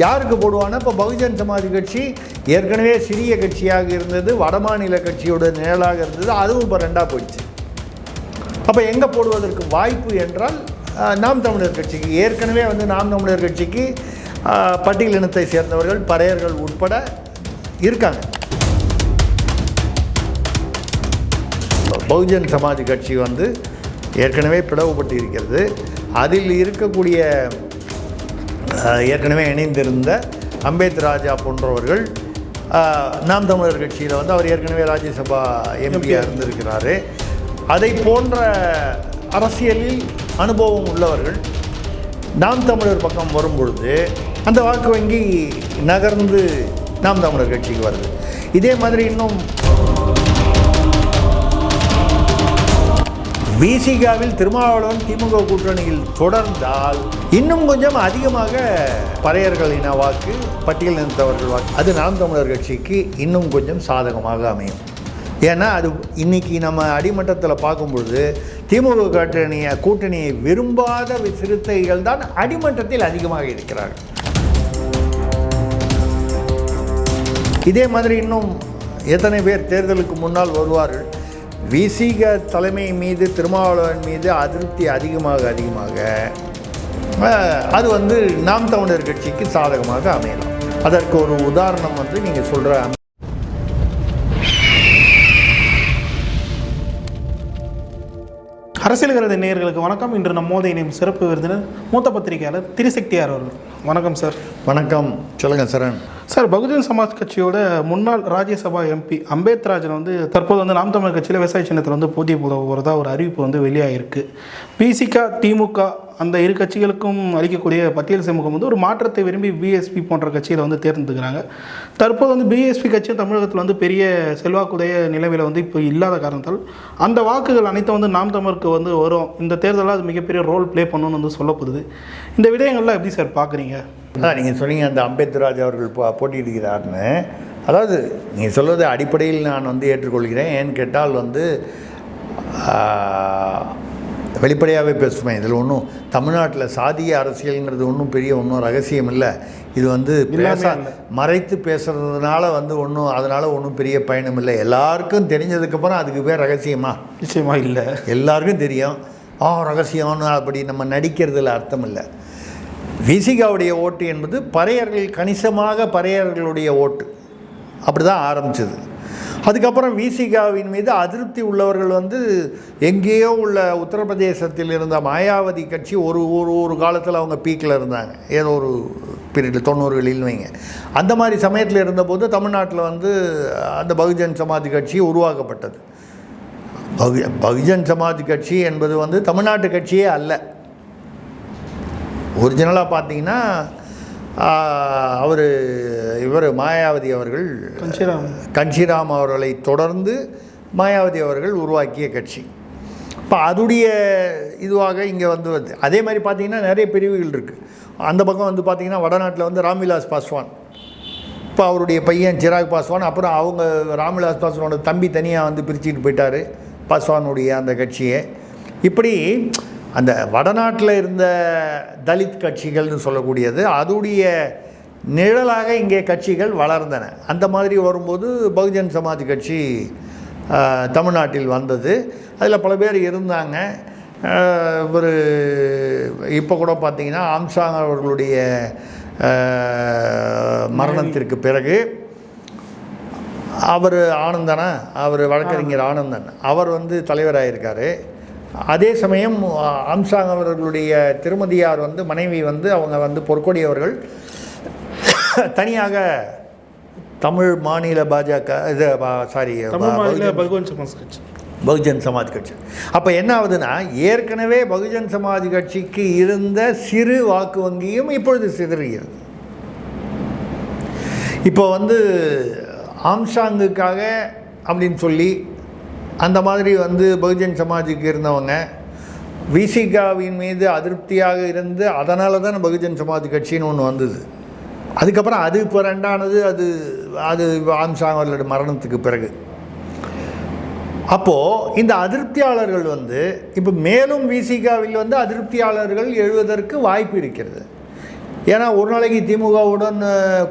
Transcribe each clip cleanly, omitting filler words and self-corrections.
யாருக்கு போடுவான்னா இப்போ பகுஜன் சமாஜ் கட்சி ஏற்கனவே சிறிய கட்சியாக இருந்தது, வடமாநில கட்சியோட நிழலாக இருந்தது, அதுவும் இப்போ ரெண்டாக போயிடுச்சு. அப்போ எங்கே போடுவதற்கு வாய்ப்பு என்றால் நாம் தமிழர் கட்சிக்கு. ஏற்கனவே நாம் தமிழர் கட்சிக்கு பட்டியல் இனத்தை சேர்ந்தவர்கள் பறையர்கள் உட்பட இருக்காங்க. பகுஜன் சமாஜ் கட்சி ஏற்கனவே பிளவுபட்டு இருக்கிறது. அதில் இருக்கக்கூடிய ஏற்கனவே இணைந்திருந்த அம்பேத் ராஜா போன்றவர்கள் நாம் தமிழர் கட்சியில் அவர் ஏற்கனவே ராஜ்யசபா எம்பியாக இருந்திருக்கிறார். அதை போன்ற அரசியலில் அனுபவம் உள்ளவர்கள் நாம் தமிழர் பக்கம் வரும்பொழுது அந்த வாக்கு வங்கி நகர்ந்து நாம் தமிழர் கட்சிக்கு வருது. இதே மாதிரி இன்னும் விசிகாவில் திருமாவளவன் திமுக கூட்டணியில் தொடர்ந்தால் இன்னும் கொஞ்சம் அதிகமாக பறையர்களின வாக்கு, பட்டியல் இனத்தவர்கள் வாக்கு அது நாம் தமிழர் கட்சிக்கு இன்னும் கொஞ்சம் சாதகமாக அமையும். ஏன்னா அது இன்னைக்கு நம்ம அடிமட்டத்தில் பார்க்கும்பொழுது திமுக கூட்டணியை விரும்பாத சிறுத்தைகள் தான் அடிமட்டத்தில் அதிகமாக இருக்கிறார்கள். இதே மாதிரி இன்னும் எத்தனை பேர் தேர்தலுக்கு முன்னால் வருவார்கள். விசிக தலைமை மீது, திருமாவளவன் மீது அதிருப்தி அதிகமாக அது நாம் தமிழர் கட்சிக்கு சாதகமாக அமையலாம். அதற்கு ஒரு உதாரணம் நீங்கள் சொல்கிற அரசியல் கருதி நேயர்களுக்கு வணக்கம். இன்று நம்மோடு இணையும் சிறப்பு விருந்தினர் மூத்த பத்திரிகையாளர் திரிசக்தியார் அவர்கள். வணக்கம் சார். வணக்கம். சொல்லுங்கள் சரண். சார், பகுஜன் சமாஜ் கட்சியோட முன்னாள் ராஜ்யசபா எம்பி அம்பேத் ராஜன் தற்போது நாம் தமிழர் கட்சியில் விவசாய சின்னத்தில் போட்டி போட போகிறதா ஒரு அறிவிப்பு வெளியாகிருக்கு. பிசிக, திமுக அந்த இரு கட்சிகளுக்கும் அளிக்கக்கூடிய பட்டியல் சமூகம் ஒரு மாற்றத்தை விரும்பி பிஎஸ்பி போன்ற கட்சியில் தேர்ந்தெடுக்கிறாங்க. தற்போது பிஎஸ்பி கட்சி தமிழகத்தில் பெரிய செல்வாக்குடைய நிலைமையில் இப்போ இல்லாத காரணத்தால் அந்த வாக்குகள் அனைத்தும் நாம் தமிழருக்கு வரும். இந்த தேர்தலில் அது மிகப்பெரிய ரோல் ப்ளே பண்ணணும்னு சொல்லப்படுது. இந்த விடயங்கள்லாம் எப்படி சார் பார்க்குறீங்க? அதான் நீங்கள் சொன்னீங்க, அந்த அம்பேத் ராஜ் அவர்கள் போட்டியிடுகிறார்னு. அதாவது நீங்கள் சொல்வது அடிப்படையில் நான் ஏற்றுக்கொள்கிறேன். ஏன்னு கேட்டால் வெளிப்படையாகவே பேசுவேன். இதில் ஒன்றும் தமிழ்நாட்டில் சாதிய அரசியல்ங்கிறது ஒன்றும் ரகசியம் இல்லை. இது மறைத்து பேசுகிறதுனால அதனால் ஒன்றும் பெரிய பயணம் இல்லை. எல்லாருக்கும் தெரிஞ்சதுக்கப்புறம் அதுக்கு பேர் ரகசியமா? நிச்சயமாக இல்லை. எல்லாருக்கும் தெரியும். ரகசியம்னு அப்படி நம்ம நடிக்கிறதுல அர்த்தம் இல்லை. விசிகாவுடைய ஓட்டு என்பது கணிசமாக பறையர்களுடைய ஓட்டு. அப்படி தான் ஆரம்பிச்சது. அதுக்கப்புறம் விசிகாவின் மீது அதிருப்தி உள்ளவர்கள் எங்கேயோ உள்ள உத்தரப்பிரதேசத்தில் இருந்த மாயாவதி கட்சி ஒரு காலத்தில் அவங்க பீக்கில் இருந்தாங்க. ஏதோ ஒரு பீரியட் 90களில் வைங்க. அந்த மாதிரி சமயத்தில் இருந்தபோது தமிழ்நாட்டில் அந்த பகுஜன் சமாஜ் கட்சி உருவாக்கப்பட்டது. பகுஜன் சமாஜ் கட்சி என்பது தமிழ்நாட்டு கட்சியே அல்ல. ஒரிஜினலாக பார்த்தீங்கன்னா இவர் மாயாவதி அவர்கள், கன்ஷிராம் அவர்களை தொடர்ந்து மாயாவதி அவர்கள் உருவாக்கிய கட்சி. இப்போ அதுடைய இதுவாக இங்கே அதே மாதிரி பார்த்திங்கன்னா நிறைய பிரிவுகள் இருக்குது. அந்த பக்கம் பார்த்திங்கன்னா வடநாட்டில் ராம்விலாஸ் பாஸ்வான், இப்போ அவருடைய பையன் சிராக் பாஸ்வான், அப்புறம் அவங்க ராம்விலாஸ் பாஸ்வானோட தம்பி தனியாக பிரிச்சுட்டு போயிட்டார் பாஸ்வானுடைய அந்த கட்சியை. இப்படி அந்த வடநாட்டில் இருந்த தலித் கட்சிகள்னு சொல்லக்கூடியது அதுடைய நிழலாக இங்கே கட்சிகள் வளர்ந்தன. அந்த மாதிரி வரும்போது பகுஜன் சமாஜ் கட்சி தமிழ்நாட்டில் வந்தது. அதில் பல பேர் இருந்தாங்க. இப்போ கூட பார்த்திங்கன்னா ஆம்சாங் அவர்களுடைய மரணத்திற்கு பிறகு அவர் வழக்கறிஞர் ஆனந்தன் அவர் தலைவராக. அதே சமயம் ஆம்சாங் அவர்களுடைய திருமதியார் மனைவி அவங்க பொற்கொடி அவர்கள் தனியாக தமிழ் மாநில பாஜக பகுஜன் சமாஜ் கட்சி. அப்போ என்ன ஆகுதுன்னா, ஏற்கனவே பகுஜன் சமாஜ் கட்சிக்கு இருந்த சிறு வாக்கு வங்கியும் இப்பொழுது சிதறுகிறது. இப்போ ஆம்சாங்குக்காக அப்படின்னு சொல்லி அந்த மாதிரி பகுஜன் சமாஜுக்கு இருந்தவங்க விசிகாவின் மீது அதிருப்தியாக இருந்து அதனால தான் பகுஜன் சமாஜ் கட்சின்னு ஒன்று வந்தது. அதுக்கப்புறம் அது இப்போ ரெண்டானது. அது ஆம்சாங் அவர்களோட மரணத்துக்கு பிறகு. அப்போது இந்த அதிருப்தியாளர்கள் இப்போ மேலும் விசிகாவில் அதிருப்தியாளர்கள் எழுவதற்கு வாய்ப்பு இருக்கிறது. ஏன்னா ஒரு நாளைக்கு திமுகவுடன்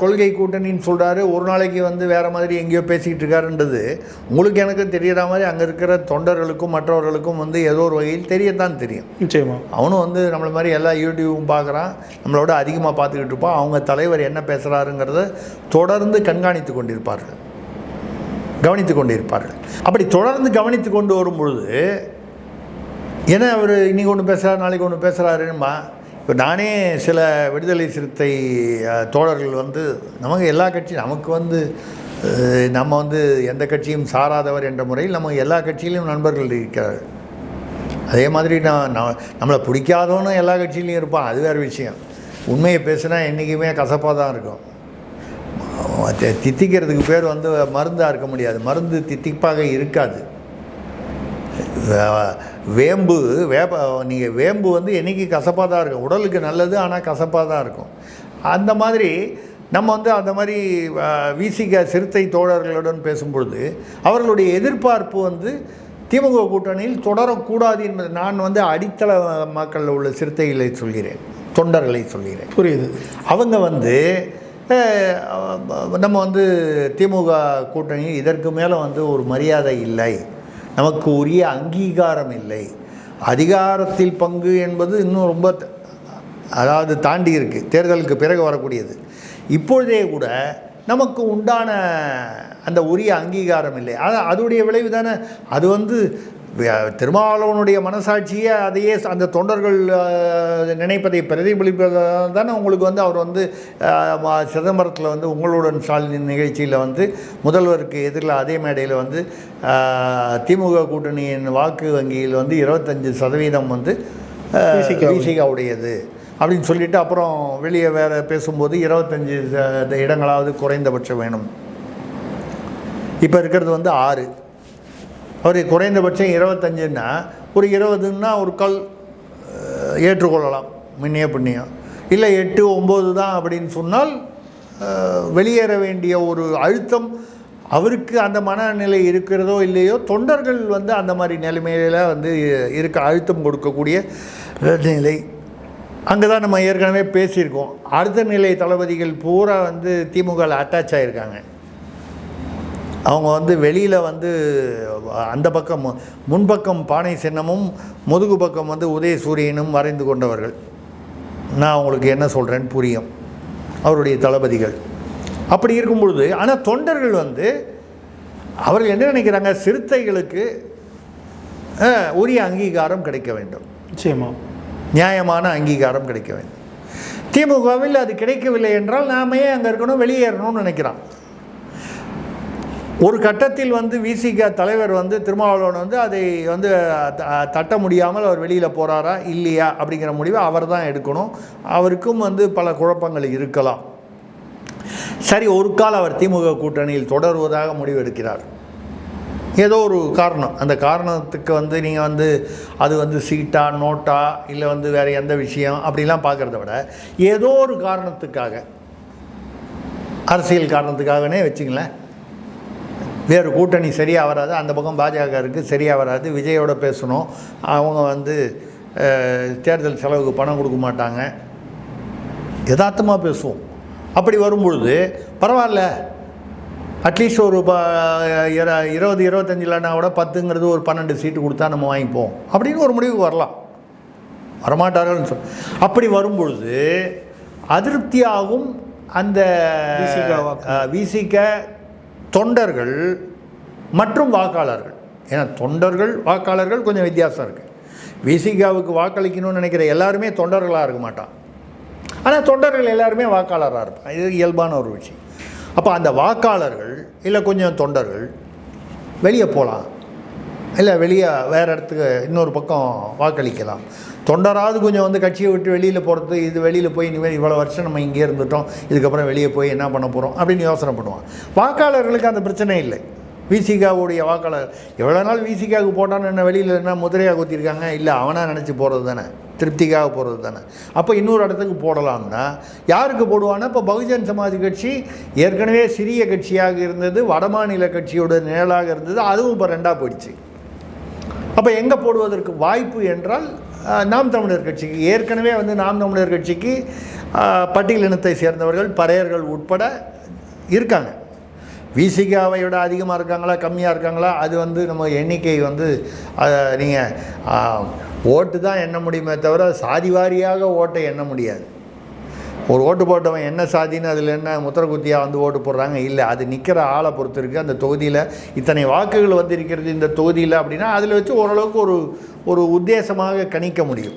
கொள்கை கூட்டணின்னு சொல்கிறாரு, ஒரு நாளைக்கு வந்து வேறு மாதிரி எங்கேயோ பேசிக்கிட்டு இருக்காருன்றது உங்களுக்கு எனக்கு தெரிகிற மாதிரி அங்கே இருக்கிற தொண்டர்களுக்கும் மற்றவர்களுக்கும் வந்து ஏதோ ஒரு வகையில் தெரியத்தான் தெரியும். நிச்சயமா அவனும் வந்து நம்மளை மாதிரி எல்லா யூடியூப்பும் பார்க்குறான், நம்மளோட அதிகமாக பார்த்துக்கிட்டு இருப்பான். அவங்க தலைவர் என்ன பேசுகிறாருங்கிறத தொடர்ந்து கண்காணித்து கொண்டிருப்பார்கள், கவனித்து கொண்டிருப்பார்கள். அப்படி தொடர்ந்து கவனித்து கொண்டு வரும் பொழுது ஏன்னா அவர் இன்றைக்கி ஒன்று பேசுகிறார், நாளைக்கு ஒன்று பேசுகிறாருமா. இப்போ நானே சில விடுதலை சிறுத்தை தோழர்கள் வந்து நமக்கு எல்லா கட்சியும் நமக்கு வந்து நம்ம வந்து எந்த கட்சியும் சாராதவர் என்ற முறையில் நம்ம எல்லா கட்சியிலையும் நண்பர்கள் இருக்கிறார்கள். அதே மாதிரி நம்மளை பிடிக்காதவனும் எல்லா கட்சியிலையும் இருப்பான், அது வேறு விஷயம். உண்மையை பேசுனா என்றைக்குமே கசப்பாக தான் இருக்கும். தித்திக்கிறதுக்கு பேர் வந்து மருந்தாக இருக்க முடியாது, மருந்து தித்திப்பாக இருக்காது. நீங்கள் வேம்பு வந்து என்றைக்கு கசப்பாக தான் இருக்கும், உடலுக்கு நல்லது, ஆனால் கசப்பாக தான் இருக்கும். அந்த மாதிரி நம்ம வந்து அந்த மாதிரி விசிக சிறுத்தை தோழர்களுடன் பேசும்பொழுது அவர்களுடைய எதிர்பார்ப்பு வந்து திமுக கூட்டணியில் தொடரக்கூடாது என்பது. நான் வந்து அடித்தள மக்களில் உள்ள சிறுத்தைகளை சொல்கிறேன், தொண்டர்களை சொல்கிறேன், புரியுது. அவங்க வந்து நம்ம வந்து திமுக கூட்டணி இதற்கு மேலே வந்து ஒரு மரியாதை இல்லை, நமக்கு உரிய அங்கீகாரம் இல்லை, அதிகாரத்தில் பங்கு என்பது இன்னும் ரொம்ப அதாவது தாண்டி இருக்குது, தேர்தலுக்கு பிறகு வரக்கூடியது. இப்பொழுதே கூட நமக்கு உண்டான அந்த உரிய அங்கீகாரம் இல்லை. அதோடைய விளைவு தானே அது. வந்து திருமாவளவனுடைய மனசாட்சியை அதையே அந்த தொண்டர்கள் நினைப்பதை பிரதிபலிப்பதாக தானே உங்களுக்கு வந்து அவர் வந்து சிதம்பரத்தில் வந்து உங்களுடன் ஸ்டாலின் நிகழ்ச்சியில் வந்து முதல்வருக்கு எதிரில் அதே மேடையில் வந்து திமுக கூட்டணியின் வாக்கு வங்கியில் வந்து 25% வந்து விசிகாவுடையது அப்படின்னு சொல்லிவிட்டு அப்புறம் வெளியே வேறு பேசும்போது 25 இடங்களாவது குறைந்தபட்சம் வேணும். இப்போ இருக்கிறது வந்து 6, அவர் குறைந்தபட்சம் 25ன்னா ஒரு 20ன்னா ஒரு கல் ஏற்றுக்கொள்ளலாம், முன்னைய புண்ணியம். இல்லை 8, 9 தான் அப்படின்னு சொன்னால் வெளியேற வேண்டிய ஒரு அழுத்தம் அவருக்கு அந்த மனநிலை இருக்கிறதோ இல்லையோ, தொண்டர்கள் வந்து அந்த மாதிரி நிலைமையில் வந்து அழுத்தம் கொடுக்கக்கூடிய நிலை. அங்கே தான் நம்ம ஏற்கனவே பேசியிருக்கோம். அடுத்த நிலை தளபதிகள் பூரா வந்து திமுகவில் அட்டாச் ஆகியிருக்காங்க. அவங்க வந்து வெளியில் வந்து அந்த பக்கம் முன்பக்கம் பானை சின்னமும் முதுகு பக்கம் வந்து உதயசூரியனும் வரைந்து கொண்டவர்கள். நான் உங்களுக்கு என்ன சொல்கிறேன்னு புரியும், அவருடைய தளபதிகள். அப்படி இருக்கும் பொழுது ஆனால் தொண்டர்கள் வந்து அவர்கள் என்ன நினைக்கிறாங்க, சிறுத்தைகளுக்கு உரிய அங்கீகாரம் கிடைக்க வேண்டும், நிச்சயமா நியாயமான அங்கீகாரம் கிடைக்க வேண்டும். திமுகவில் அது கிடைக்கவில்லை என்றால் நாமே அங்கே இருக்கணும், வெளியேறணும்னு நினைக்கிறான். ஒரு கட்டத்தில் வந்து விசிக தலைவர் வந்து திருமாவளவன் வந்து அதை வந்து தட்ட முடியாமல் அவர் வெளியில் போகிறாரா இல்லையா அப்படிங்கிற முடிவை அவர் தான் எடுக்கணும். அவருக்கும் வந்து பல குழப்பங்கள் இருக்கலாம். சரி, ஒரு கால் அவர் திமுக கூட்டணியில் தொடருவதாக முடிவு எடுக்கிறார். ஏதோ ஒரு காரணம், அந்த காரணத்துக்கு வந்து நீங்கள் வந்து அது வந்து சீட்டா நோட்டா இல்லை வந்து வேறு எந்த விஷயம் அப்படிலாம் பார்க்குறத விட ஏதோ ஒரு காரணத்துக்காக, அரசியல் காரணத்துக்காகனே வச்சுங்களேன், வேறு கூட்டணி சரியாக வராது, அந்த பக்கம் பாஜக இருக்குது சரியாக வராது, விஜயோட பேசணும், அவங்க வந்து தேர்தல் செலவுக்கு பணம் கொடுக்க மாட்டாங்க, யதார்த்தமாக பேசுவோம். அப்படி வரும்பொழுது பரவாயில்ல, அட்லீஸ்ட் ஒரு 20-25 இல்லைனா கூட 10ங்கிறது ஒரு 12 சீட்டு கொடுத்தா நம்ம வாங்கிப்போம் அப்படின்னு ஒரு முடிவுக்கு வரலாம். வரமாட்டார்கள்னு சொல். அப்படி வரும்பொழுது அதிருப்தியாகும் அந்த விசிக தொண்டர்கள் மற்றும் வாக்காளர்கள். ஏன்னா தொண்டர்கள் வாக்காளர்கள் கொஞ்சம் வித்தியாசம் இருக்குது. விசிகாவுக்கு வாக்களிக்கணும்னு நினைக்கிற எல்லாருமே தொண்டர்களாக இருக்க மாட்டான், ஆனால் தொண்டர்கள் எல்லாருமே வாக்காளராக இருப்பாங்க. இது இயல்பான ஒரு விஷயம். அப்போ அந்த வாக்காளர்கள் இல்லை கொஞ்சம் தொண்டர்கள் வெளியே போகலாம், இல்லை வெளியே வேறு இடத்துக்கு இன்னொரு பக்கம் வாக்களிக்கலாம். தொண்டராவது கொஞ்சம் வந்து கட்சியை விட்டு வெளியில் போகிறது, இது வெளியில் போய் இனிமேல் இவ்வளோ வருஷம் நம்ம இங்கே இருந்துட்டோம், இதுக்கப்புறம் வெளியே போய் என்ன பண்ண போகிறோம் அப்படின்னு யோசனை பண்ணுவான். வாக்காளர்களுக்கு அந்த பிரச்சனை இல்லை. விசிகாவுடைய வாக்காளர் எவ்வளோ நாள் விசிகாவுக்கு போட்டான்னு என்ன வெளியில் என்ன முதிரையாக ஊற்றிருக்காங்க, இல்லை அவனாக நினச்சி போகிறது தானே, திருப்திக்காக போகிறது தானே. அப்போ இன்னொரு இடத்துக்கு போடலாம்னா யாருக்கு போடுவான்னா, இப்போ பகுஜன் சமாஜ் கட்சி ஏற்கனவே சிறிய கட்சியாக இருந்தது, வடமாநில கட்சியோட நிழலாக இருந்தது, அதுவும் இப்போ 2ஆக போயிடுச்சு. அப்போ எங்கே போடுவதற்கு வாய்ப்பு என்றால் நாம் தமிழர் கட்சிக்கு ஏற்கனவே வந்து நாம் தமிழர் கட்சிக்கு பட்டியலினத்தை சேர்ந்தவர்கள் பறையர்கள் உட்பட இருக்காங்க. விசிகாவை விட அதிகமாக இருக்காங்களா கம்மியாக இருக்காங்களா அது வந்து நம்ம எண்ணிக்கை வந்து நீங்கள் ஓட்டு தான் எண்ண முடியுமே தவிர சாதி வாரியாக ஓட்டை எண்ண முடியாது. ஒரு ஓட்டு போட்டவன் என்ன சாதின்னு அதில் என்ன முத்திரகுத்தியாக வந்து ஓட்டு போடுறாங்க இல்லை, அது நிற்கிற ஆளை பொறுத்து இருக்குது. அந்த தொகுதியில் இத்தனை வாக்குகள் வந்து இருக்கிறது இந்த தொகுதியில் அப்படின்னா அதில் வச்சு ஓரளவுக்கு ஒரு உத்தேசமாக கணிக்க முடியும்.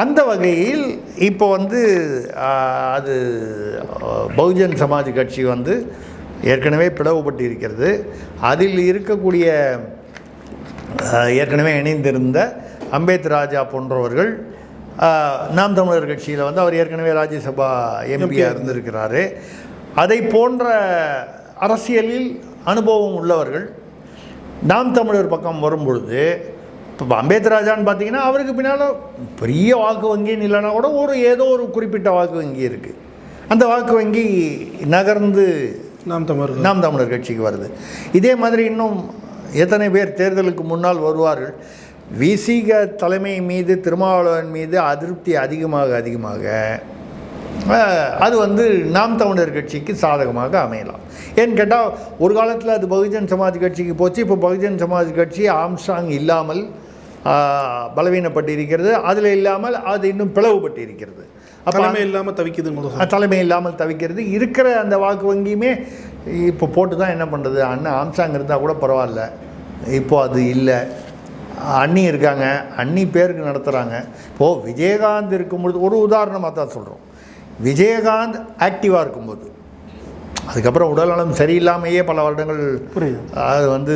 அந்த வகையில் இப்போ வந்து அது பகுஜன் சமாஜ் கட்சி வந்து ஏற்கனவே பிளவுபட்டு இருக்கிறது. அதில் இருக்கக்கூடிய ஏற்கனவே இணைந்திருந்த அம்பேத் ராஜா போன்றவர்கள் நாம் தமிழர் கட்சியில் வந்து அவர் ஏற்கனவே ராஜ்யசபா எம்பியாக இருந்திருக்கிறாரு. அதை போன்ற அரசியலில் அனுபவம் உள்ளவர்கள் நாம் தமிழர் பக்கம் வரும்பொழுது இப்போ அம்பேத் ராஜான்னு பார்த்தீங்கன்னா அவருக்கு பின்னால் பெரிய வாக்கு வங்கின்னு இல்லைனா கூட ஏதோ ஒரு குறிப்பிட்ட வாக்கு வங்கி இருக்குது. அந்த வாக்கு வங்கி நகர்ந்து நாம் தமிழர் கட்சிக்கு வருது. இதே மாதிரி இன்னும் எத்தனை பேர் தேர்தலுக்கு முன்னால் வருவார்கள். விசிக தலைமை மீது திருமாவளவன் மீது அதிருப்தி அதிகமாக அது வந்து நாம் தமிழர் கட்சிக்கு சாதகமாக அமையலாம். ஏன்னு கேட்டால் ஒரு காலத்தில் அது பகுஜன் சமாஜ் கட்சிக்கு போச்சு. இப்போ பகுஜன் சமாஜ் கட்சி ஆம்ஸ்ட்ராங் இல்லாமல் பலவீனப்பட்டு இருக்கிறது. அதில் இல்லாமல் அது இன்னும் பிளவுபட்டு இருக்கிறது. தலைமை இல்லாமல் தவிக்கிறது. இருக்கிற அந்த வாக்கு வங்கியுமே இப்போ போட்டு தான் என்ன பண்ணுறது. அண்ணன் ஆம்ஸ்ட்ராங் இருந்தால் கூட பரவாயில்ல, இப்போ அது இல்லை. அண்ணி இருக்காங்க, அண்ணி பேருக்கு நடத்துகிறாங்க. இப்போது விஜயகாந்த் இருக்கும்பொழுது ஒரு உதாரணமாக தான் சொல்கிறோம். விஜயகாந்த் ஆக்டிவாக இருக்கும்போது அதுக்கப்புறம் உடல்நலம் சரியில்லாமையே பல வருடங்கள் அது வந்து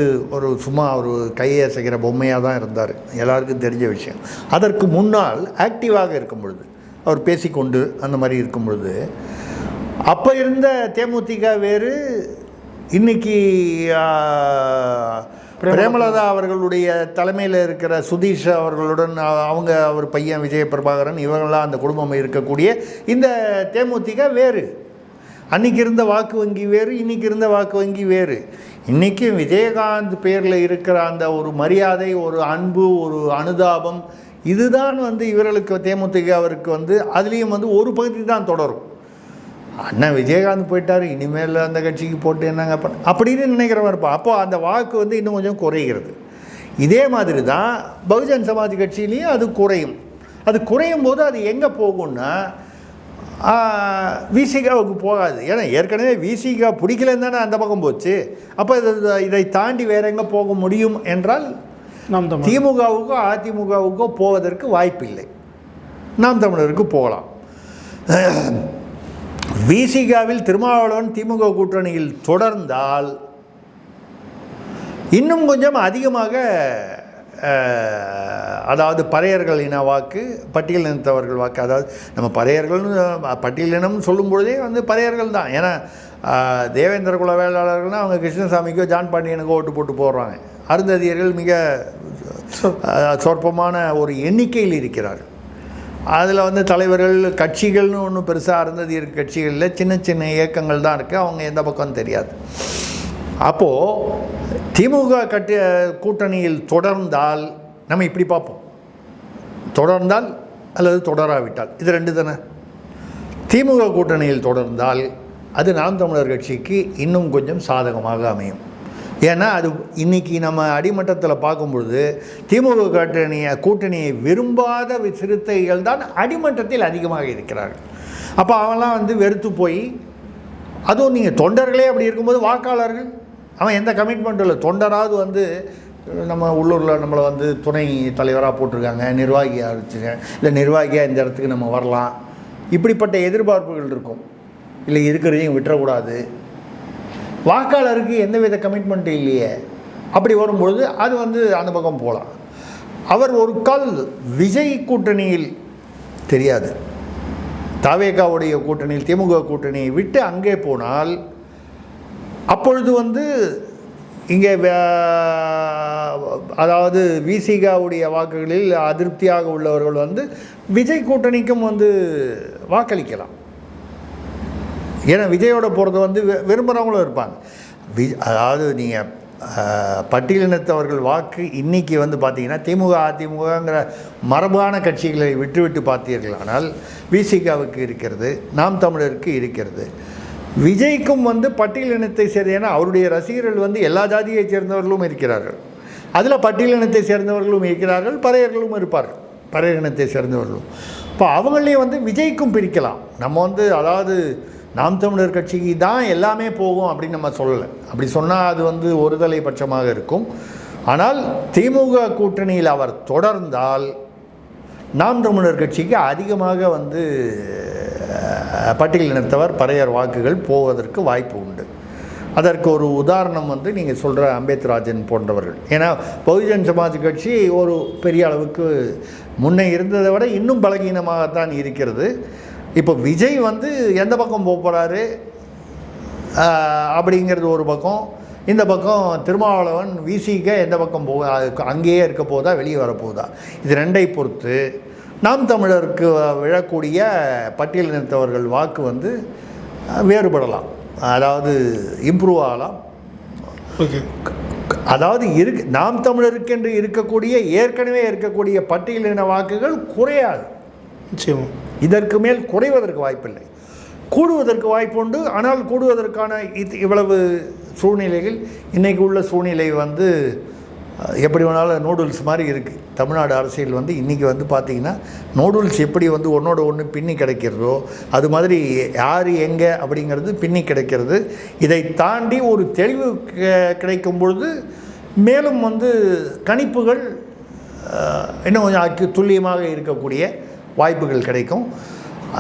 சும்மா ஒரு கையை அசைக்கிற பொம்மையாக தான் இருந்தார், எல்லாருக்கும் தெரிஞ்ச விஷயம். அதற்கு முன்னால் ஆக்டிவாக இருக்கும் பொழுது அவர் பேசிக்கொண்டு அந்த மாதிரி இருக்கும் பொழுது அப்போ இருந்த தேமுதிக வேறு, இன்னைக்கு பிரேமலதா அவர்களுடைய தலைமையில் இருக்கிற சுதீஷ் அவர்களுடன் அவர் பையன் விஜய பிரபாகரன் இவங்களாம் அந்த குடும்பம் இருக்கக்கூடிய இந்த தேமுதிக வேறு. அன்றைக்கி இருந்த வாக்கு வங்கி வேறு, இன்றைக்கி இருந்த வாக்கு வங்கி வேறு. இன்றைக்கும் விஜயகாந்த் பேரில் இருக்கிற அந்த ஒரு மரியாதை, ஒரு அன்பு, ஒரு அனுதாபம், இதுதான் வந்து இவர்களுக்கு தேமுதிக அவருக்கு வந்து அதுலேயும் வந்து ஒரு பகுதி தான் தொடரும். அண்ணன் விஜயகாந்த் போயிட்டார், இனிமேல் அந்த கட்சிக்கு போட்டு என்னங்க அப்படின்னு நினைக்கிறவன் இருப்பான். அப்போது அந்த வாக்கு வந்து இன்னும் கொஞ்சம் குறைகிறது. இதே மாதிரி தான் பகுஜன் சமாஜ் கட்சியிலையும் அது குறையும். அது குறையும் போது அது எங்கே போகும்னா விசிகாவுக்கு போகாது. ஏன்னா ஏற்கனவே விசிகா பிடிக்கலன்னு தானே அந்த பக்கம் போச்சு. அப்போ இதை தாண்டி வேற எங்கே போக முடியும் என்றால் திமுகவுக்கோ அதிமுகவுக்கோ போவதற்கு வாய்ப்பில்லை. நாம் தமிழருக்கு போகலாம். விசிகாவில் திருமாவளவன் திமுக கூட்டணியில் தொடர்ந்தால் இன்னும் கொஞ்சம் அதிகமாக, அதாவது பறையர்கள் இன வாக்கு, பட்டியல் இனத்தவர்கள் வாக்கு, அதாவது நம்ம பறையர்கள்னு பட்டியல் இனம் சொல்லும் பொழுதே வந்து பறையர்கள் தான். ஏன்னா தேவேந்திர குல வேளாளர்கள்னால் அவங்க கிருஷ்ணசாமிக்கோ ஜான் பாண்டியனுக்கோ ஓட்டு போட்டு போடுறாங்க. அருந்ததியர்கள் மிக சொற்பமான ஒரு எண்ணிக்கையில் இருக்கிறார்கள். அதில் வந்து தலைவர்கள் கட்சிகள்னு ஒன்றும் பெருசாக அருந்ததியர் கட்சிகளில் சின்ன சின்ன இயக்கங்கள் தான் இருக்குது. அவங்க எந்த பக்கம் தெரியாது. அப்போது திமுக கூட்டணியில் தொடர்ந்தால் நம்ம இப்படி பார்ப்போம், தொடர்ந்தால் அல்லது தொடராவிட்டால், இது ரெண்டு தானே. திமுக கூட்டணியில் தொடர்ந்தால் அது நாம் தமிழர் கட்சிக்கு இன்னும் கொஞ்சம் சாதகமாக அமையும். ஏன்னா அது இன்றைக்கி நம்ம அடிமட்டத்தில் பார்க்கும்பொழுது திமுக கூட்டணியை விரும்பாத சிறுத்தைகள் தான் அடிமட்டத்தில் அதிகமாக இருக்கிறார்கள். அப்போ அவன்லாம் வந்து வெறுத்து போய், அதுவும் நீங்கள் தொண்டர்களே அப்படி இருக்கும்போது வாக்காளர்கள் அவன் எந்த கமிட்மெண்ட்டும் இல்லை. தொண்டராவது வந்து நம்ம உள்ளூரில் நம்மளை வந்து துணை தலைவராக போட்டிருக்காங்க, நிர்வாகியாக இருந்துச்சுங்க, இல்லை நிர்வாகியாக இந்த இடத்துக்கு நம்ம வரலாம், இப்படிப்பட்ட எதிர்பார்ப்புகள் இருக்கும். இல்லை இருக்கிறதையும் விட்டுறக்கூடாது. வாக்காளருக்கு எந்தவித கமிட்மெண்ட்டும் இல்லையே. அப்படி வரும்பொழுது அது வந்து அந்த பக்கம் போகலாம். அவர் ஒரு கால் விஜய் கூட்டணியில் தெரியாது, தவேகாவுடைய கூட்டணியில் திமுக கூட்டணியை விட்டு அங்கே போனால் அப்பொழுது வந்து இங்கே அதாவது விசிகாவுடைய வாக்குகளில் அதிருப்தியாக உள்ளவர்கள் வந்து விஜய் கூட்டணிக்கும் வந்து வாக்களிக்கலாம். ஏன்னா விஜயோட போகிறது வந்து விரும்புகிறவங்களும் இருப்பாங்க. அதாவது நீங்கள் பட்டியலினத்தவர்கள் வாக்கு இன்றைக்கி வந்து பார்த்திங்கன்னா திமுக அதிமுகங்கிற மரபான கட்சிகளை விட்டுவிட்டு பார்த்தீர்களானால் விசிகாவுக்கு இருக்கிறது, நாம் தமிழருக்கு இருக்கிறது. விஜய்க்கும் வந்து பட்டியலினத்தை சேர்ந்த, ஏன்னா அவருடைய ரசிகர்கள் வந்து எல்லா ஜாதியை சேர்ந்தவர்களும் இருக்கிறார்கள், அதில் பட்டியலினத்தை சேர்ந்தவர்களும் இருக்கிறார்கள், பறையர்களும் இருப்பார்கள், பறையர் இனத்தை சேர்ந்தவர்களும். இப்போ அவங்களே வந்து விஜய்க்கும் பிரிக்கலாம். நம்ம வந்து அதாவது நாம் தமிழர் கட்சிக்கு தான் எல்லாமே போகும் அப்படின்னு நம்ம சொல்லலை. அப்படி சொன்னால் அது வந்து ஒருதலை பட்சமாக இருக்கும். ஆனால் திமுக கூட்டணியில் அவர் தொடர்ந்தால் நாம் தமிழர் கட்சிக்கு அதிகமாக வந்து பட்டியலினத்தவர் பறையர் வாக்குகள் போவதற்கு வாய்ப்பு உண்டு. அதற்கு ஒரு உதாரணம் வந்து நீங்கள் சொல்கிற அம்பேத்ராஜன் போன்றவர்கள். ஏன்னா பகுஜன் சமாஜ் கட்சி ஒரு பெரிய அளவுக்கு முன்னே இருந்ததை விட இன்னும் பலகீனமாகத்தான் இருக்கிறது. இப்போ விஜய் வந்து எந்த பக்கம் போகிறாரு அப்படிங்கிறது ஒரு பக்கம், இந்த பக்கம் திருமாவளவன் விசிக எந்த பக்கம் அங்கேயே இருக்க போதா வெளியே வரப்போதா, இது ரெண்டை பொறுத்து நாம் தமிழருக்கு விழக்கூடிய பட்டியலினத்தவர்கள் வாக்கு வந்து வேறுபடலாம், அதாவது இம்ப்ரூவ் ஆகலாம். அதாவது நாம் தமிழருக்கென்று இருக்கக்கூடிய ஏற்கனவே இருக்கக்கூடிய பட்டியலின வாக்குகள் குறையாது, நிச்சயம் இதற்கு மேல் குறைவதற்கு வாய்ப்பில்லை, கூடுவதற்கு வாய்ப்பு உண்டு. ஆனால் கூடுவதற்கான இவ்வளவு சூழ்நிலைகள் இன்றைக்கு உள்ள சூழ்நிலை வந்து எப்படி வேணாலும் நூடுல்ஸ் மாதிரி இருக்குது. தமிழ்நாடு அரசியல் வந்து இன்றைக்கி வந்து பார்த்திங்கன்னா நூடுல்ஸ் எப்படி வந்து ஒன்றோட ஒன்று பின்னி கிடைக்கிறதோ அது மாதிரி யார் எங்கே அப்படிங்கிறது பின்னி கிடைக்கிறது. இதை தாண்டி ஒரு தெளிவு கிடைக்கும் பொழுது மேலும் வந்து கணிப்புகள் இன்னும் கொஞ்சம் துல்லியமாக இருக்கக்கூடிய வாய்ப்புகள் கிடைக்கும்.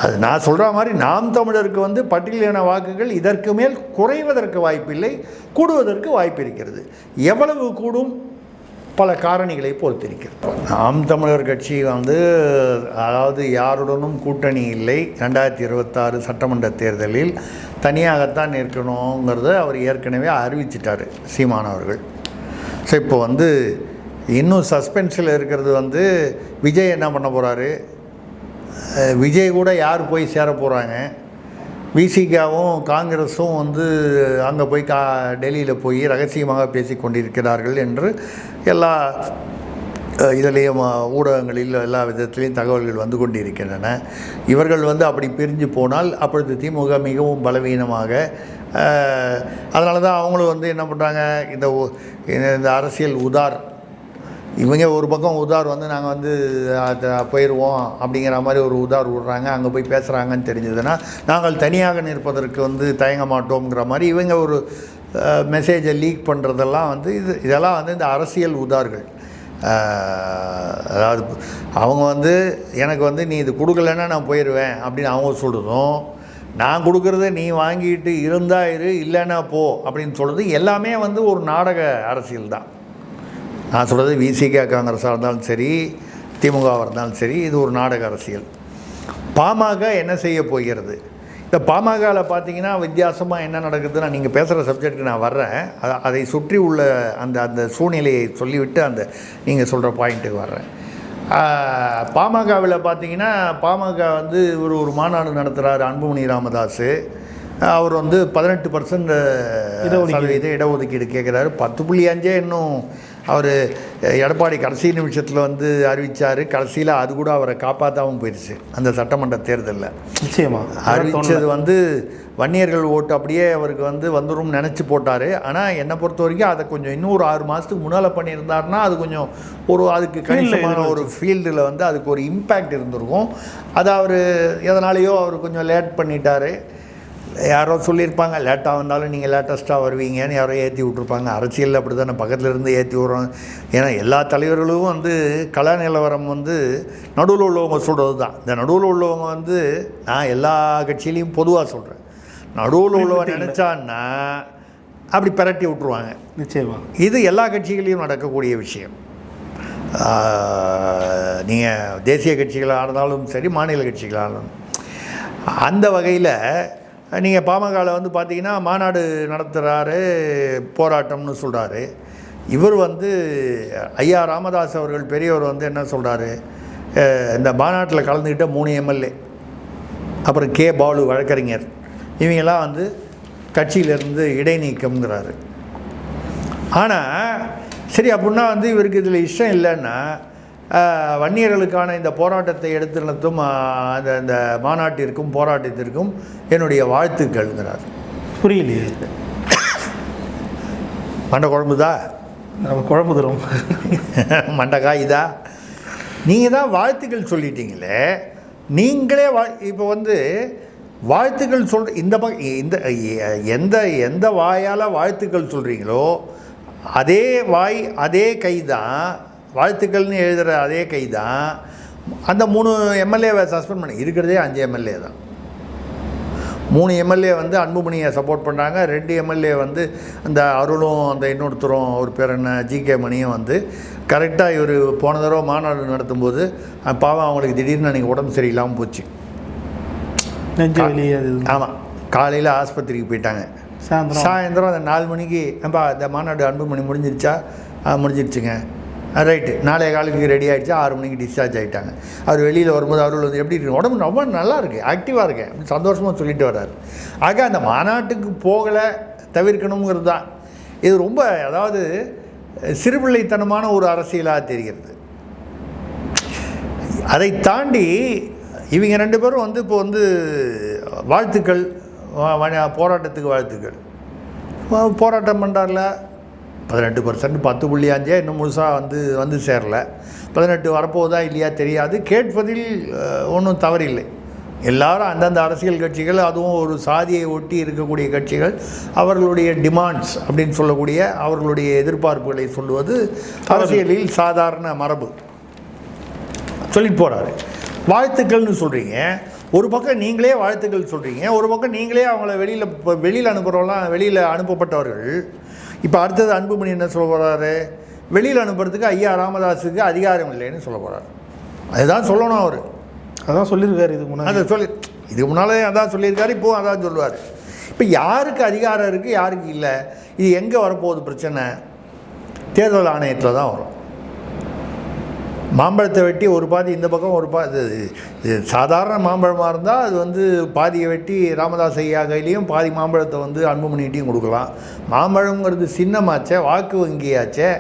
அது நான் சொல்கிற மாதிரி நாம் தமிழருக்கு வந்து பட்டியலின வாக்குகள் இதற்கு மேல் குறைவதற்கு வாய்ப்பில்லை, கூடுவதற்கு வாய்ப்பு இருக்கிறது. எவ்வளவு கூடும் பல காரணிகளை பொறுத்திருக்கிறது. நாம் தமிழர் கட்சி வந்து அதாவது யாருடனும் கூட்டணி இல்லை, 2026 சட்டமன்ற தேர்தலில் தனியாகத்தான் இருக்கணுங்கிறத அவர் ஏற்கனவே அறிவிச்சிட்டார் சீமான் அவர்கள். ஸோ இப்போ வந்து இன்னும் சஸ்பென்ஸில் இருக்கிறது வந்து விஜய் என்ன பண்ண போகிறாரு, விஜய் கூட யார் போய் சேர போகிறாங்க, விசிகாவும் காங்கிரஸும் வந்து அங்கே போய் டெல்லியில் போய் ரகசியமாக பேசி கொண்டிருக்கிறார்கள் என்று எல்லா இதிலேயும் ஊடகங்களில் எல்லா விதத்திலையும் தகவல்கள் வந்து கொண்டிருக்கின்றன. இவர்கள் வந்து அப்படி பிரிஞ்சு போனால் அப்பொழுது திமுக மிகவும் பலவீனமாக, அதனால தான் அவங்களும் வந்து என்ன பண்ணுறாங்க, இந்த அரசியல் உதார், இவங்க ஒரு பக்கம் உதார் வந்து நாங்கள் வந்து போயிடுவோம் அப்படிங்கிற மாதிரி ஒரு உதார் விடுறாங்க, அங்கே போய் பேசுகிறாங்கன்னு தெரிஞ்சதுன்னா நாங்கள் தனியாக நிற்பதற்கு வந்து தயங்க மாட்டோங்கிற மாதிரி இவங்க ஒரு மெசேஜை லீக் பண்ணுறதெல்லாம் வந்து இதெல்லாம் வந்து இந்த அரசியல் உதார்கள். அதாவது அவங்க வந்து எனக்கு வந்து நீ இது கொடுக்கலன்னா நான் போயிடுவேன் அப்படின்னு அவங்க சொல்கிறதும், நான் கொடுக்குறத நீ வாங்கிட்டு இருந்தா இரு இல்லைன்னா போ அப்படின்னு சொல்கிறது எல்லாமே வந்து ஒரு நாடக அரசியல் தான். நான் சொல்கிறது விசிகா காங்கிரஸாக இருந்தாலும் சரி, திமுகவாக இருந்தாலும் சரி, இது ஒரு நாடக அரசியல். பாமக என்ன செய்ய போகிறது, இந்த பாமகவில் பார்த்தீங்கன்னா வித்தியாசமாக என்ன நடக்குதுன்னா, நீங்கள் பேசுகிற சப்ஜெக்ட்டுக்கு நான் வர்றேன், அதை சுற்றி உள்ள அந்த சூழ்நிலையை சொல்லிவிட்டு அந்த நீங்கள் சொல்கிற பாயிண்ட்டுக்கு வர்றேன். பாமகவில் பார்த்தீங்கன்னா பாமக வந்து ஒரு மாநாடு நடத்துகிறார் அன்புமணி ராமதாஸ். அவர் வந்து 18% இடஒதுக்கீடு கேட்குறாரு. 10.5 இன்னும் அவர் எடப்பாடி கடைசி நிமிஷத்தில் வந்து அறிவித்தார். கடைசியில் அது கூட அவரை காப்பாற்றாமல் போயிடுச்சு அந்த சட்டமன்ற தேர்தலில். நிச்சயமாக அறிவித்தது வந்து வன்னியர்கள் ஓட்டு அப்படியே அவருக்கு வந்து வந்துடும் நினச்சி போட்டார். ஆனால் என்னை பொறுத்த வரைக்கும் அதை கொஞ்சம் இன்னும் ஒரு 6 மாதத்துக்கு முன்னால் பண்ணியிருந்தாருன்னா அது கொஞ்சம் அதுக்கு கணிசமான ஒரு ஃபீல்டில் வந்து அதுக்கு ஒரு இம்பேக்ட் இருந்திருக்கும். அது அவர் எதனாலேயோ அவர் கொஞ்சம் லேட் பண்ணிட்டார். யாரோ சொல்லியிருப்பாங்க லேட்டாக வந்தாலும் நீங்கள் லேட்டஸ்ட்டாக வருவீங்கன்னு யாரோ ஏற்றி விட்ருப்பாங்க. அரசியல் அப்படி தானே, பக்கத்தில் இருந்து ஏற்றி விட்றோம். ஏன்னா எல்லா தலைவர்களும் வந்து கலா நிலவரம் வந்து நடுவில் உள்ளவங்க சொல்கிறது தான். இந்த நடுவில் உள்ளவங்க வந்து நான் எல்லா கட்சியிலையும் பொதுவாக சொல்கிறேன், நடுவில் உள்ளவங்க நினச்சான்னா அப்படி பிரட்டி விட்ருவாங்க. நிச்சயமாக இது எல்லா கட்சிகளையும் நடக்கக்கூடிய விஷயம். நீங்கள் தேசிய கட்சிகளாக இருந்தாலும் சரி, மாநில கட்சிகளாக இருந்தாலும். அந்த வகையில் நீங்கள் பாமகவில் வந்து பார்த்தீங்கன்னா மாநாடு நடத்துகிறாரு, போராட்டம்னு சொல்கிறாரு. இவர் வந்து ஐயா ராமதாஸ் அவர்கள் பெரியவர் வந்து என்ன சொல்கிறாரு, இந்த மாநாட்டில் கலந்துக்கிட்ட 3 எம்எல்ஏ, அப்புறம் கே பாலு வழக்கறிஞர், இவங்கெல்லாம் வந்து கட்சியிலேருந்து இடைநீக்கம்ங்கிறாரு. ஆனால் சரி அப்படின்னா வந்து இவருக்கு இதில் இஷ்டம் இல்லைன்னா வன்னியர்களுக்கான இந்த போராட்டத்தை எடுத்து நடத்தும் அந்த மாநாட்டிற்கும் போராட்டத்திற்கும் என்னுடைய வாழ்த்துக்கள்ங்கிறார். புரியலையே. மண்டை குழம்புதா? குழம்பு தரும் மண்டைக்காயுதா? நீங்கள் தான் வாழ்த்துக்கள் சொல்லிட்டீங்களே, நீங்களே இப்போ வந்து வாழ்த்துக்கள் இந்த எந்த வாயால் வாழ்த்துக்கள் சொல்கிறீங்களோ அதே வாய் அதே கை தான், வாழ்த்துக்கள்னு எழுதுகிற அதே கை தான் அந்த 3 எம்எல்ஏவை சஸ்பெண்ட் பண்ணி இருக்கிறதே 5 எம்எல்ஏ தான். 3 எம்எல்ஏ வந்து அன்புமணியை சப்போர்ட் பண்ணுறாங்க, 2 எம்எல்ஏ வந்து அந்த அருளும் அந்த இன்னொருத்தரும் ஒரு பேர் என்ன ஜிகே மணியும் வந்து கரெக்டாக இவர் போன தடவை மாநாடு நடத்தும்போது பாவம் அவங்களுக்கு திடீர்னு அன்றைக்கி உடம்பு சரியில்லாமல் போச்சு. ஆமாம், காலையில் ஆஸ்பத்திரிக்கு போயிட்டாங்க, சாயந்தரம் அந்த 4 மணிக்கு அப்பா இந்த மாநாடு அன்புமணி முடிஞ்சிருச்சா? முடிஞ்சிருச்சுங்க, ரைட்டு, நாளைய காலுக்கு ரெடி ஆகிடுச்சா, 6 மணிக்கு டிஸ்சார்ஜ் ஆகிட்டாங்க. அவர் வெளியில் வரும்போது அவர் வந்து எப்படி இருக்கு, உடம்பு ரொம்ப நல்லா இருக்குது, ஆக்டிவாக இருக்கேன் அப்படின்னு சந்தோஷமாக சொல்லிட்டு வர்றாரு. ஆக அந்த மாநாட்டுக்கு போகலை தவிர்க்கணுங்கிறது தான் இது. ரொம்ப அதாவது சிறுபிள்ளைத்தனமான ஒரு அரசியலாக தெரிகிறது. அதை தாண்டி இவங்க 2 பேரும் வந்து இப்போ வந்து வாழ்த்துக்கள், போராட்டத்துக்கு வாழ்த்துக்கள், போராட்டம் பண்ணுறாருல 18%, 10.5 இன்னும் முழுசாக வந்து சேரலை. 18 வரப்போதா இல்லையா தெரியாது. கேட்பதில் ஒன்றும் தவறில்லை. எல்லாரும் அந்தந்த அரசியல் கட்சிகள், அதுவும் ஒரு சாதியை ஒட்டி இருக்கக்கூடிய கட்சிகள் அவர்களுடைய டிமாண்ட்ஸ் அப்படின்னு சொல்லக்கூடிய அவர்களுடைய எதிர்பார்ப்புகளை சொல்லுவது அரசியலில் சாதாரண மரபு. சொல்லிட்டு போகிறாரு. வாழ்த்துக்கள்னு சொல்கிறீங்க, ஒரு பக்கம் நீங்களே வாழ்த்துக்கள் சொல்கிறீங்க, ஒரு பக்கம் நீங்களே அவங்கள வெளியில் அனுப்புகிறவங்களாம் வெளியில் அனுப்பப்பட்டவர்கள். இப்போ அடுத்தது அன்புமணி என்ன சொல்ல போகிறாரு, வெளியில் அனுப்புறதுக்கு ஐயா ராமதாஸுக்கு அதிகாரம் இல்லைன்னு சொல்ல போகிறார். அதுதான் சொல்லணும், அவர் அதான் சொல்லியிருக்காரு. இதுக்கு முன்னாலே அதான் சொல்லியிருக்காரு, இப்போது அதான் சொல்லுவார். இப்போ யாருக்கு அதிகாரம் இருக்குது யாருக்கு இல்லை, இது எங்கே வரப்போகுது பிரச்சனை? தேர்தல் ஆணையத்தில் தான் வரும். மாம்பழத்தை வெட்டி ஒரு பாதி இந்த பக்கம் ஒரு பாதி, இது சாதாரண மாம்பழமாக இருந்தால் அது வந்து பாதியை வெட்டி ராமதாஸ் ஐயா கையிலையும் பாதி மாம்பழத்தை வந்து அன்புமணிகிட்டையும் கொடுக்கலாம். மாம்பழங்கிறது சின்னமாச்சே, வாக்கு வங்கியாச்சே,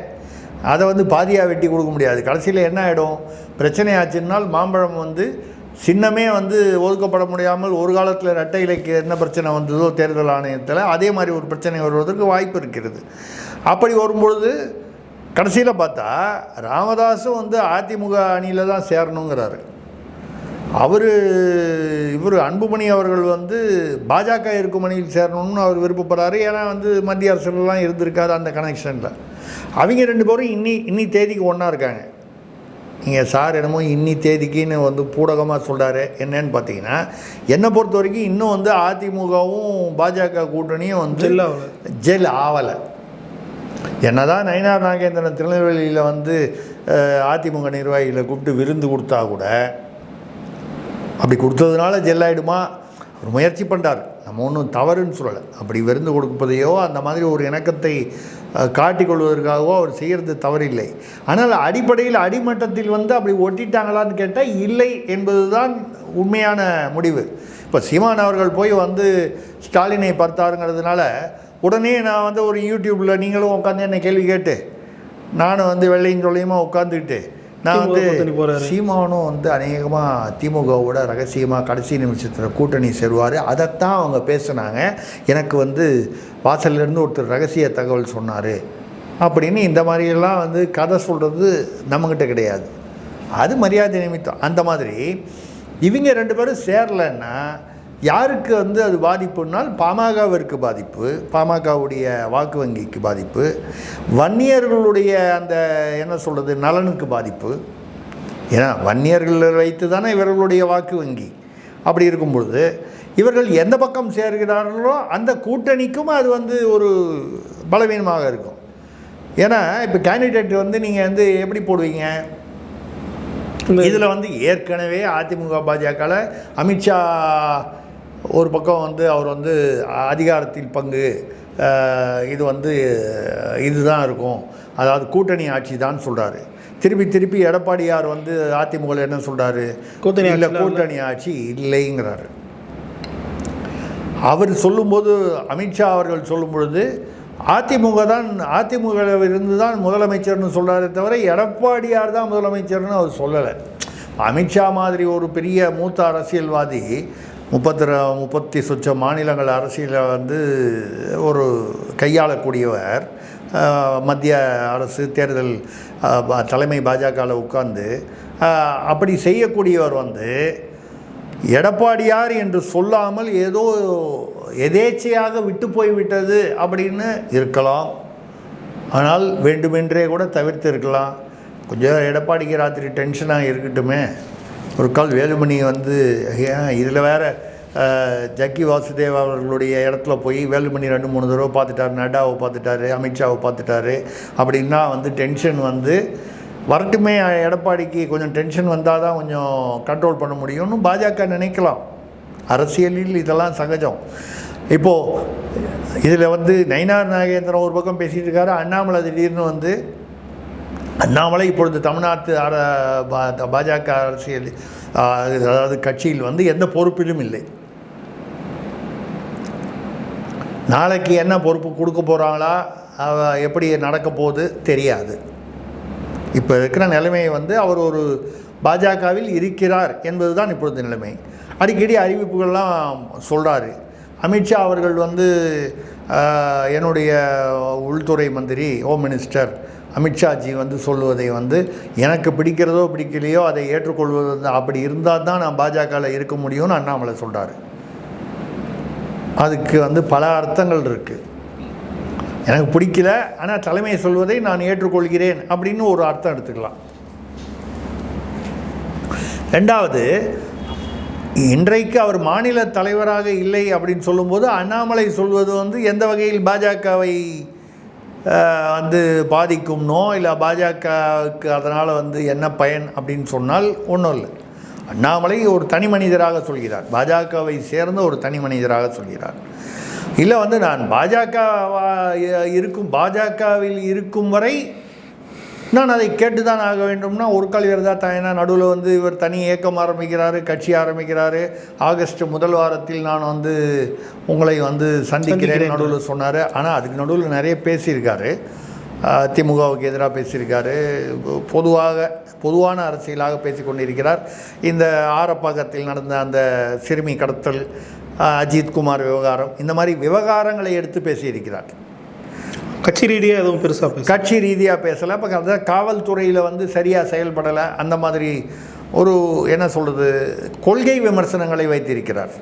அதை வந்து பாதியாக வெட்டி கொடுக்க முடியாது. கடைசியில் என்ன ஆகிடும், பிரச்சனை ஆச்சுன்னால் மாம்பழம் வந்து சின்னமே வந்து ஒதுக்கப்பட முடியாமல் ஒரு காலத்தில் இரட்டை இலைக்கு என்ன பிரச்சனை வந்ததோ தேர்தல் ஆணையத்தில், அதே மாதிரி ஒரு பிரச்சனை வருவதற்கு வாய்ப்பு இருக்கிறது. அப்படி வரும்பொழுது கடைசியில் பார்த்தா ராமதாஸும் வந்து அதிமுக அணியில் தான் சேரணுங்கிறாரு. இவர் அன்புமணி அவர்கள் வந்து பாஜக இருக்கும் அணியில் சேரணும்னு அவர் விருப்பப்படுறாரு. ஏன்னா வந்து மத்திய அரசுலாம் இருந்திருக்காது அந்த கனெக்ஷனில். அவங்க 2 பேரும் இன்னி தேதிக்கு ஒன்றா இருக்காங்க. நீங்கள் சார் என்னமோ இன்னி தேதிக்குன்னு வந்து பூடகமாக சொல்கிறாரு. என்னன்னு பார்த்தீங்கன்னா, என்னை பொறுத்த வரைக்கும் இன்னும் வந்து அதிமுகவும் பாஜக கூட்டணியும் வந்து ஜெல் ஆவலை. என்னதான் நயினார் நாகேந்திரன் திருநெல்வேலியில் வந்து அதிமுக நிர்வாகிகளை கூப்பிட்டு விருந்து கொடுத்தா கூட, அப்படி கொடுத்ததுனால ஜெல்லாயிடுமா? அவர் முயற்சி பண்ணுறார், நம்ம ஒன்றும் தவறுன்னு சொல்லலை. அப்படி விருந்து கொடுப்பதையோ அந்த மாதிரி ஒரு இணக்கத்தை காட்டிக்கொள்வதற்காகவோ அவர் செய்கிறது தவறில்லை. ஆனால் அடிப்படையில் அடிமட்டத்தில் வந்து அப்படி ஒட்டிட்டாங்களான்னு கேட்டால் இல்லை என்பது தான் உண்மையான முடிவு. இப்போ சீமான் அவர்கள் போய் வந்து ஸ்டாலினை பார்த்தாருங்கிறதுனால உடனே நான் வந்து ஒரு யூடியூப்பில் நீங்களும் உட்காந்து என்னை கேள்வி கேட்டு நானும் வந்து வெள்ளையும் சொல்லியுமா உட்காந்துக்கிட்டு நான் வந்து சீமானும் வந்து அநேகமாக திமுகவோட ரகசியமாக கடைசி நிமிஷத்தில் கூட்டணி சேருவார், அதைத்தான் அவங்க பேசுனாங்க, எனக்கு வந்து வாசல்லேருந்து ஒருத்தர் ரகசிய தகவல் சொன்னார் அப்படின்னு இந்த மாதிரியெல்லாம் வந்து கதை சொல்கிறது நம்மக்கிட்ட கிடையாது. அது மரியாதை நிமித்தம். அந்த மாதிரி இவங்க 2 பேரும் சேரலைன்னா யாருக்கு வந்து அது பாதிப்புனால் பாமகவிற்கு பாதிப்பு, பாமகவுடைய வாக்கு வங்கிக்கு பாதிப்பு, வன்னியர்களுடைய அந்த என்ன சொல்கிறது நலனுக்கு பாதிப்பு. ஏன்னா வன்னியர்கள் வைத்து தானே இவர்களுடைய வாக்கு வங்கி. அப்படி இருக்கும் பொழுது இவர்கள் எந்த பக்கம் சேர்கிறார்களோ அந்த கூட்டணிக்கும் அது வந்து ஒரு பலவீனமாக இருக்கும். ஏன்னா இப்போ கேண்டிடேட் வந்து நீங்கள் வந்து எப்படி போடுவீங்க? இதில் வந்து ஏற்கனவே அதிமுக பாஜகவில் அமித்ஷா ஒரு பக்கம் வந்து அவர் வந்து அதிகாரத்தில் பங்கு இது வந்து இதுதான் இருக்கும், அதாவது கூட்டணி ஆட்சி தான் சொல்கிறாரு. திருப்பி எடப்பாடியார் வந்து அதிமுகவில் என்ன சொல்கிறாரு, கூட்டணி ஆட்சி இல்லைங்கிறாரு. அவர் சொல்லும்போது, அமித்ஷா அவர்கள் சொல்லும் பொழுது அதிமுகவிலிருந்து தான் முதலமைச்சர்னு சொல்கிறாரே தவிர எடப்பாடியார் தான் முதலமைச்சர்னு அவர் சொல்லலை. அமித்ஷா மாதிரி ஒரு பெரிய மூத்த அரசியல்வாதி 30 சொச்ச மாநிலங்கள் அரசியலை வந்து ஒரு கையாளக்கூடியவர், மத்திய அரசு தேர்தல் தலைமை பாஜகவில் உட்கார்ந்து அப்படி செய்யக்கூடியவர் வந்து எடப்பாடியார் என்று சொல்லாமல் ஏதோ எதேச்சையாக விட்டு போய்விட்டது அப்படின்னு இருக்கலாம். ஆனால் வேண்டுமென்றே கூட தவிர்த்து இருக்கலாம். கொஞ்சம் எடப்பாடிக்கு ராத்திரி டென்ஷனாக இருக்கட்டுமே. ஒரு கால் வேலுமணி வந்து இதில் வேறு ஜக்கி வாசுதேவ் அவர்களுடைய இடத்துல போய் வேலுமணி 2-3 தடவை பார்த்துட்டார், நட்டாவை பார்த்துட்டாரு, அமித்ஷாவை பார்த்துட்டாரு. அப்படின்னா வந்து டென்ஷன் வந்து வரட்டுமே, எடப்பாடிக்கு கொஞ்சம் டென்ஷன் வந்தால் தான் கொஞ்சம் கண்ட்ரோல் பண்ண முடியும்னு பாஜக நினைக்கலாம். அரசியலில் இதெல்லாம் சகஜம். இப்போது இதில் வந்து நயினார் நாகேந்திரன் ஒரு பக்கம் பேசிகிட்டு இருக்காரு. அண்ணாமலை திடீர்னு வந்து அண்ணாமலை இப்பொழுது தமிழ்நாட்டு பாஜக அரசியல் அதாவது கட்சியில் வந்து எந்த பொறுப்பிலும் இல்லை. நாளைக்கு என்ன பொறுப்பு கொடுக்க போகிறாங்களா, எப்படி நடக்க போகுது தெரியாது. இப்போ இருக்கிற நிலைமையை வந்து அவர் ஒரு பாஜகவில் இருக்கிறார் என்பது தான் இப்பொழுது நிலைமை. அடிக்கடி அறிவிப்புகள்லாம் சொல்கிறாரு. அமித்ஷா அவர்கள் வந்து என்னுடைய உள்துறை மந்திரி ஹோம் மினிஸ்டர் அமித்ஷாஜி வந்து சொல்லுவதை வந்து எனக்கு பிடிக்கிறதோ பிடிக்கலையோ அதை ஏற்றுக்கொள்வது வந்து அப்படி இருந்தால் தான் நான் பாஜகவில் இருக்க முடியும்னு அண்ணாமலை சொல்கிறார். அதுக்கு வந்து பல அர்த்தங்கள் இருக்குது. எனக்கு பிடிக்கல, ஆனால் தலைமை சொல்வதை நான் ஏற்றுக்கொள்கிறேன் அப்படின்னு ஒரு அர்த்தம் எடுத்துக்கலாம். ரெண்டாவது, இன்றைக்கு அவர் மாநில தலைவராக இல்லை அப்படின்னு சொல்லும்போது அண்ணாமலை சொல்வது வந்து எந்த வகையில் பாஜகவை வந்து பாதிக்கும்னோ இல்லை பாஜகவுக்கு அதனால் வந்து என்ன பயன் அப்படின்னு சொன்னால் ஒன்றும் இல்லை. அண்ணாமலை ஒரு தனி மனிதராக சொல்கிறார், பாஜகவை சேர்ந்த ஒரு தனி மனிதராக சொல்கிறார். இல்லை வந்து நான் பாஜகவில் இருக்கும் வரை நான் அதை கேட்டு தான் ஆக வேண்டும்னா ஒரு கால் வருதா தாயினா நடுவில் வந்து இவர் தனி இயக்கம் ஆரம்பிக்கிறாரு, கட்சி ஆரம்பிக்கிறாரு. ஆகஸ்ட் முதல் வாரத்தில் நான் வந்து உங்களை வந்து சந்திக்கிறேன் நடுவில் சொன்னார். ஆனால் அதுக்கு நடுவில் நிறைய பேசியிருக்காரு. திமுகவுக்கு எதிராக பேசியிருக்காரு. பொதுவான அரசியலாக பேசி கொண்டிருக்கிறார். இந்த ஆரப்பாக்கத்தில் நடந்த அந்த சிறுமி கடத்தல், அஜித்குமார் விவகாரம், இந்த மாதிரி விவகாரங்களை எடுத்து பேசியிருக்கிறார். கட்சி ரீதியாக எதுவும் பெருசாக கட்சி ரீதியாக பேசலை. இப்போ அதான் காவல்துறையில் வந்து சரியாக செயல்படலை, அந்த மாதிரி ஒரு என்ன சொல்கிறது கொள்கை விமர்சனங்களை வைத்திருக்கிறார்,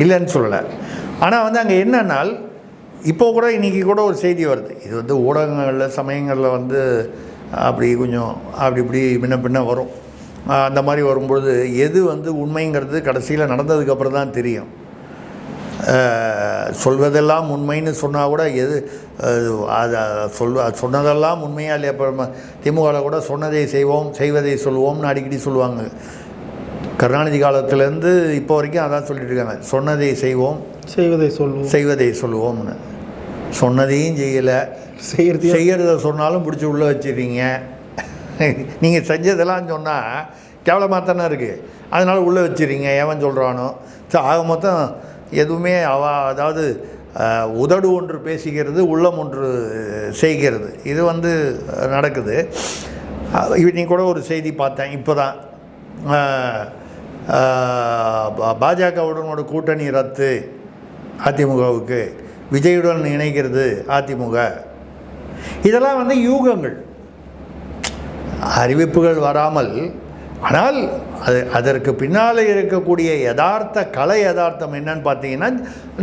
இல்லைன்னு சொல்லலை. ஆனால் வந்து அங்கே என்னன்னால் இப்போது கூட இன்றைக்கி கூட ஒரு செய்தி வருது. இது வந்து ஊடகங்களில் சமயங்களில் வந்து அப்படி கொஞ்சம் இப்படி பின்ன வரும். அந்த மாதிரி வரும்பொழுது எது வந்து உண்மைங்கிறது கடைசியில் நடந்ததுக்கப்புறம் தான் தெரியும். சொல்வதெல்லாம் உண்மைன்னு சொன்னால் கூட எது அதை சொன்னதெல்லாம் உண்மையாக இல்லையா? இப்போ திமுகவில் கூட சொன்னதை செய்வோம் செய்வதை சொல்லுவோம்னு அடிக்கடி சொல்லுவாங்க. கருணாநிதி காலத்திலேருந்து இப்போ வரைக்கும் அதான் சொல்லிட்டு இருக்காங்க, சொன்னதை செய்வோம் செய்வதை சொல்லுவோம்னு. சொன்னதையும் செய்யலை, செய்கிறத சொன்னாலும் பிடிச்சி உள்ளே வச்சுருக்கீங்க. நீங்கள் செஞ்சதெல்லாம் சொன்னால் கேவலமாக தானே இருக்குது, அதனால் உள்ளே வச்சுருங்க. ஏவன் சொல்கிறானோ ஆக மொத்தம் எதுவுமே அதாவது உதடு ஒன்று பேசுகிறது, உள்ளம் ஒன்று செய்கிறது. இது வந்து நடக்குது. இன்னைக்கு கூட ஒரு செய்தி பார்த்தேன். இப்போ தான் பாஜகவுடனோட கூட்டணி ரத்து, அதிமுகவுக்கு விஜயுடன் இணைக்கிறது அதிமுக. இதெல்லாம் வந்து யூகங்கள், அறிவிப்புகள் வராமல். ஆனால் அதற்கு பின்னால் இருக்கக்கூடிய கலை யதார்த்தம் என்னன்னு பார்த்தீங்கன்னா,